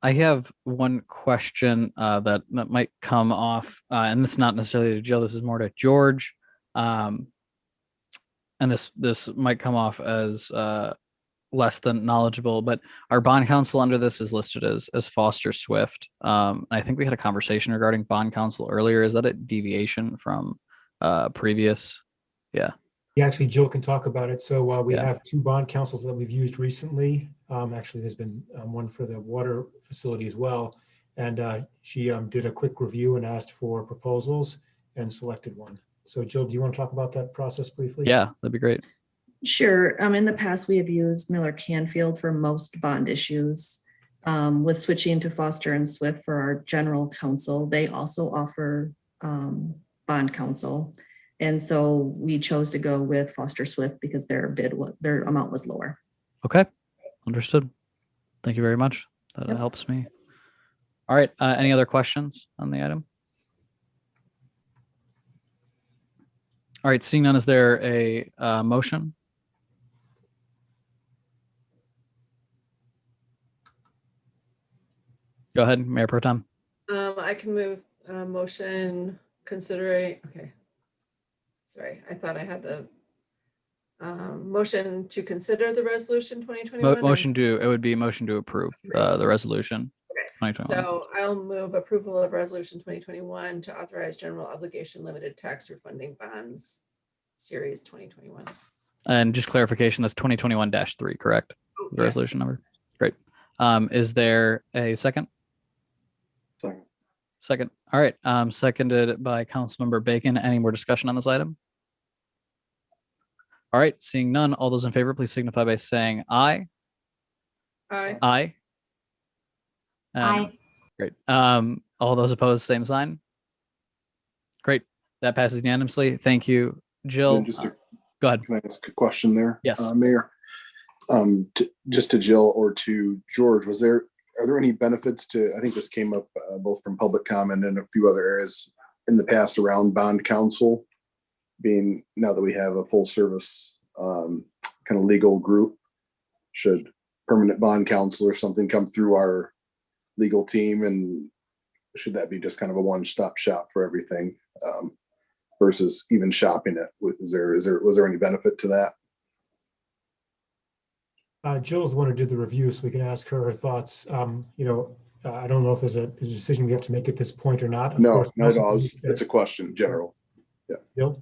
[SPEAKER 2] I have one question that might come off, and this is not necessarily to Jill. This is more to George, and this might come off as less than knowledgeable. But our bond counsel under this is listed as Foster Swift. I think we had a conversation regarding bond counsel earlier. Is that a deviation from previous? Yeah.
[SPEAKER 8] Yeah, actually, Jill can talk about it. So we have two bond counsels that we've used recently. Actually, there's been one for the water facility as well. And she did a quick review and asked for proposals and selected one. So Jill, do you want to talk about that process briefly?
[SPEAKER 2] Yeah, that'd be great.
[SPEAKER 19] Sure. In the past, we have used Miller Canfield for most bond issues. With switching to Foster and Swift for our general counsel, they also offer bond counsel. And so we chose to go with Foster Swift because their amount was lower.
[SPEAKER 2] Okay, understood. Thank you very much. That helps me. All right, any other questions on the item? All right, seeing none, is there a motion? Go ahead, Mayor Pro Tem.
[SPEAKER 7] I can move motion considering, okay. Sorry, I thought I had the motion to consider the resolution 2021.
[SPEAKER 2] It would be motion to approve the resolution.
[SPEAKER 7] Okay.
[SPEAKER 2] 2021.
[SPEAKER 7] So I'll move approval of resolution 2021 to authorize general obligation limited tax refunding bonds series 2021.
[SPEAKER 2] And just clarification, that's 2021-3, correct?
[SPEAKER 7] Oh,
[SPEAKER 2] The resolution number. Great. Is there a second? Second. All right. Seconded by Councilmember Bacon. Any more discussion on this item? All right. Seeing none, all those in favor, please signify by saying aye.
[SPEAKER 7] Aye.
[SPEAKER 2] Aye.
[SPEAKER 4] Aye.
[SPEAKER 2] Great. All those opposed, same sign. Great. That passes unanimously. Thank you, Jill. Go ahead.
[SPEAKER 5] Can I ask a question there?
[SPEAKER 2] Yes.
[SPEAKER 5] Mayor, just to Jill or to George, are there any benefits to, I think this came up both from public comment and a few other areas in the past around bond counsel, being now that we have a full service kind of legal group, should permanent bond counsel or something come through our legal team, and should that be just kind of a one-stop shop for everything versus even shopping it with, was there any benefit to that?
[SPEAKER 8] Jill's the one who did the review, so we can ask her thoughts. I don't know if there's a decision we have to make at this point or not. Of
[SPEAKER 5] No,
[SPEAKER 8] course,
[SPEAKER 5] not at all. It's a question, general. Yeah.
[SPEAKER 8] Jill?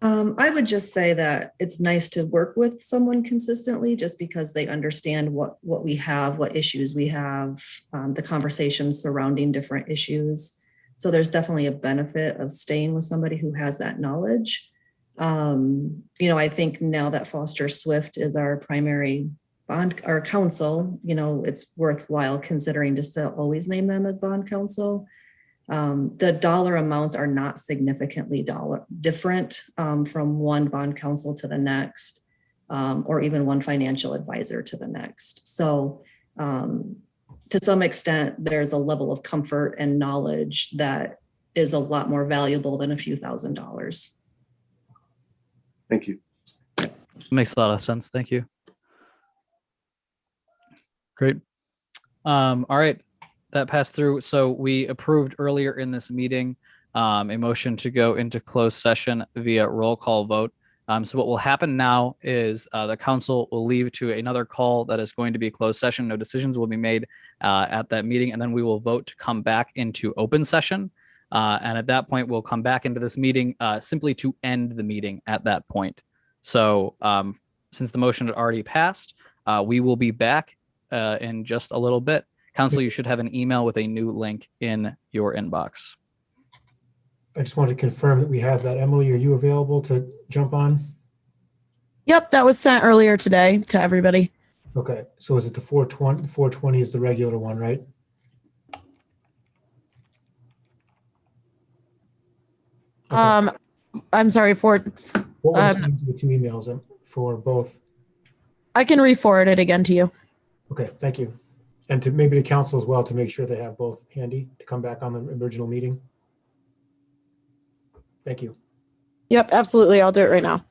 [SPEAKER 19] I would just say that it's nice to work with someone consistently just because they understand what we have, what issues we have, the conversations surrounding different issues. So there's definitely a benefit of staying with somebody who has that knowledge. I think now that Foster Swift is our primary bond, our counsel, it's worthwhile considering just to always name them as bond counsel. The dollar amounts are not significantly different from one bond counsel to the next, or even one financial advisor to the next. So to some extent, there's a level of comfort and knowledge that is a lot more valuable than a few $1,000s.
[SPEAKER 5] Thank you.
[SPEAKER 2] Makes a lot of sense. Thank you. Great. All right. That passed through. So we approved earlier in this meeting a motion to go into closed session via roll call vote. So what will happen now is the council will leave to another call that is going to be a closed session. No decisions will be made at that meeting, and then we will vote to come back into open session. And at that point, we'll come back into this meeting simply to end the meeting at that point. So since the motion had already passed, we will be back in just a little bit. Council, you should have an email with a new link in your inbox.
[SPEAKER 8] I just want to confirm that we have that. Emily, are you available to jump on?
[SPEAKER 1] Yep, that was sent earlier today to everybody.
[SPEAKER 8] Okay, so is it the 420? The 420 is the regular one, right? Okay.
[SPEAKER 1] I'm sorry for.
[SPEAKER 8] What were the two emails for both?
[SPEAKER 1] I can re-forward it again to you.
[SPEAKER 8] Okay, thank you. And to maybe the council as well, to make sure they have both handy to come back on the original meeting. Thank you.
[SPEAKER 1] Yep, absolutely. I'll do it right now.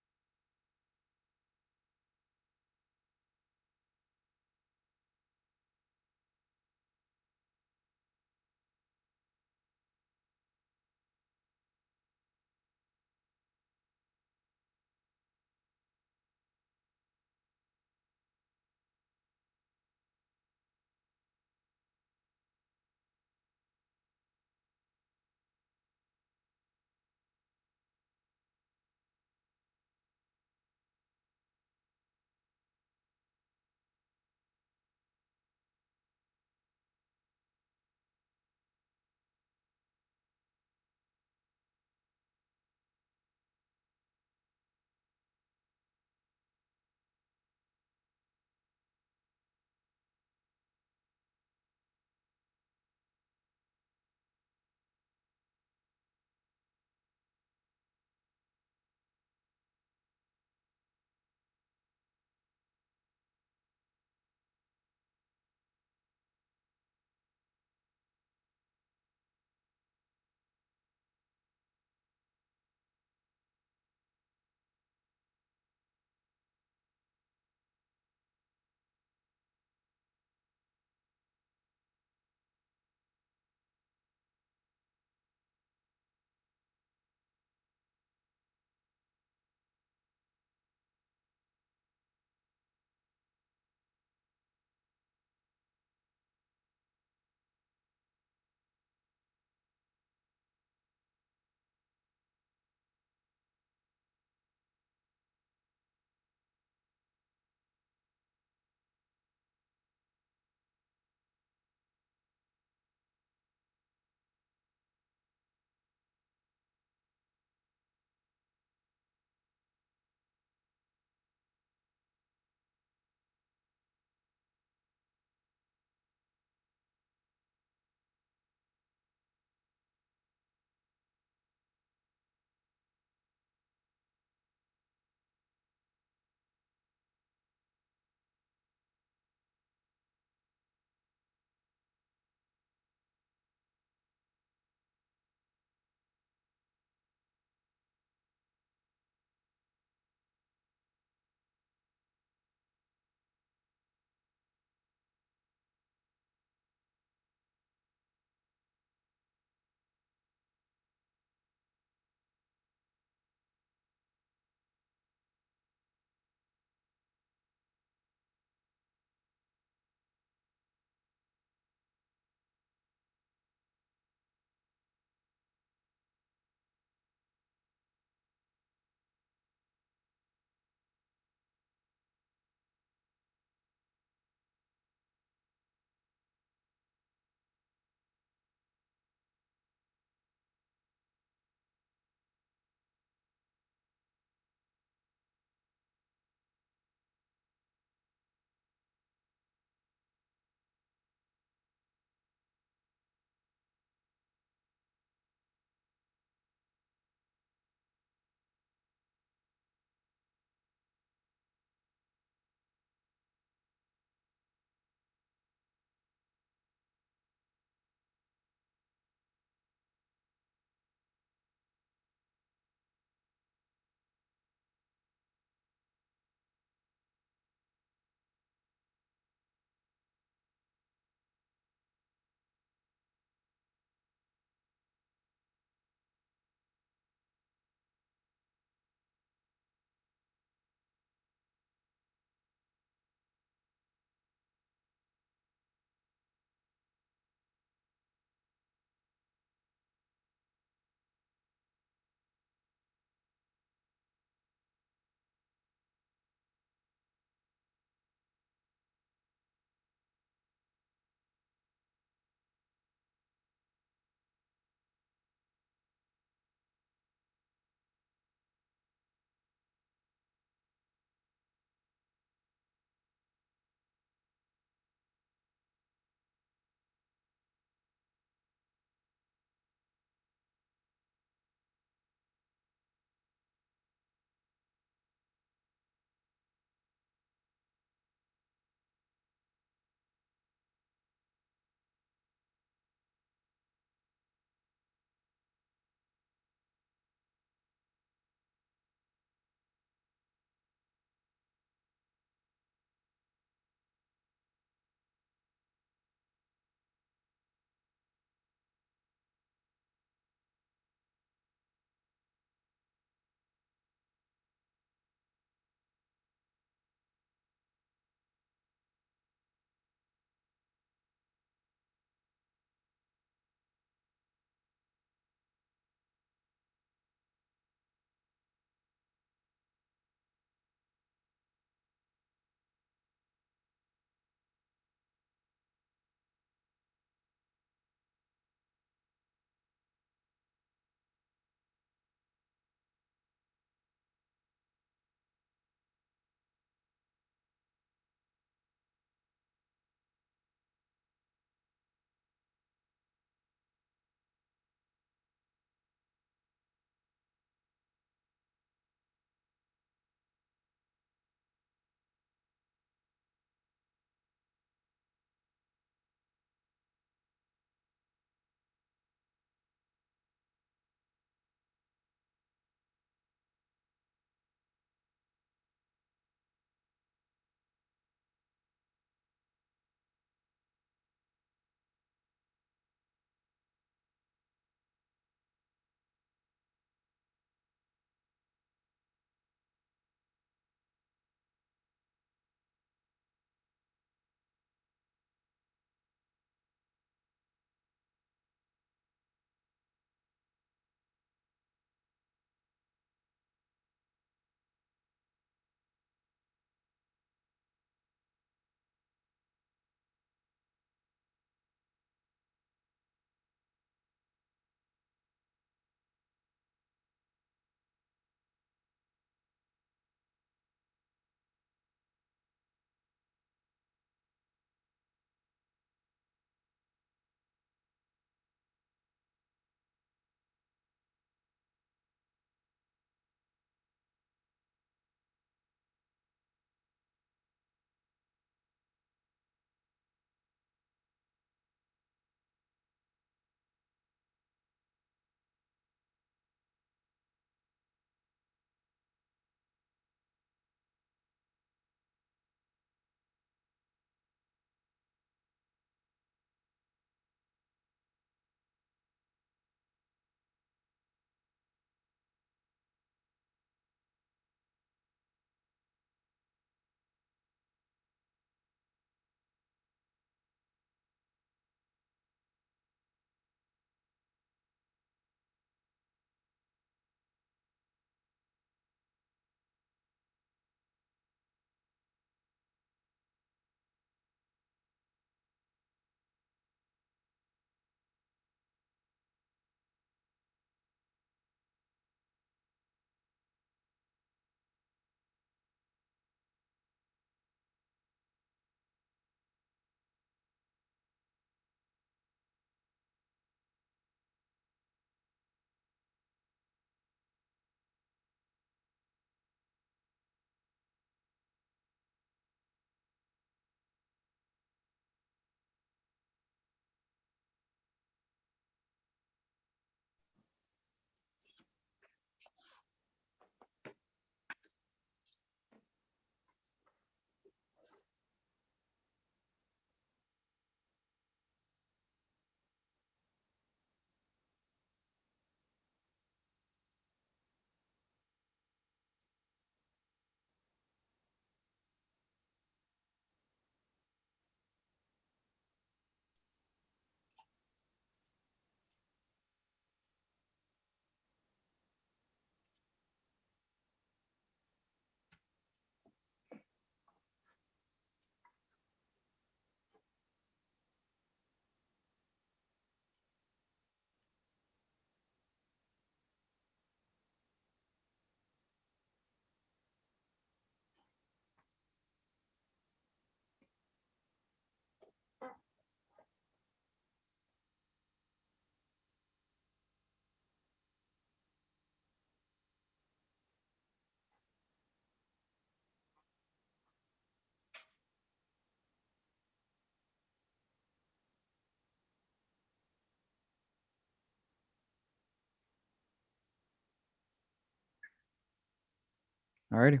[SPEAKER 2] All righty.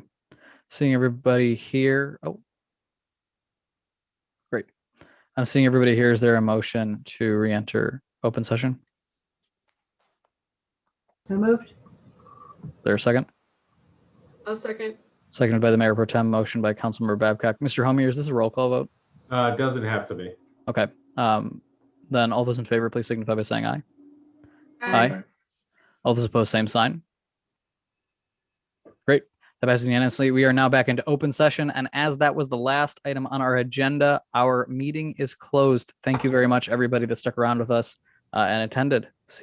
[SPEAKER 2] Seeing everybody here. Oh, great. I'm seeing everybody here. Is there a motion to re-enter open session?
[SPEAKER 4] So moved.
[SPEAKER 2] Is there a second?
[SPEAKER 7] I'll second.
[SPEAKER 2] Seconded by the Mayor Pro Tem, motion by Councilmember Babcock. Mr. Homier, is this a roll call vote?
[SPEAKER 10] It doesn't have to be.
[SPEAKER 2] Okay. Then all those in favor, please signify by saying aye.
[SPEAKER 7] Aye.
[SPEAKER 2] All those opposed, same sign. Great. That passes unanimously. We are now back into open session. And as that was the last item on our agenda, our meeting is closed. Thank you very much, everybody that stuck around with us and attended. See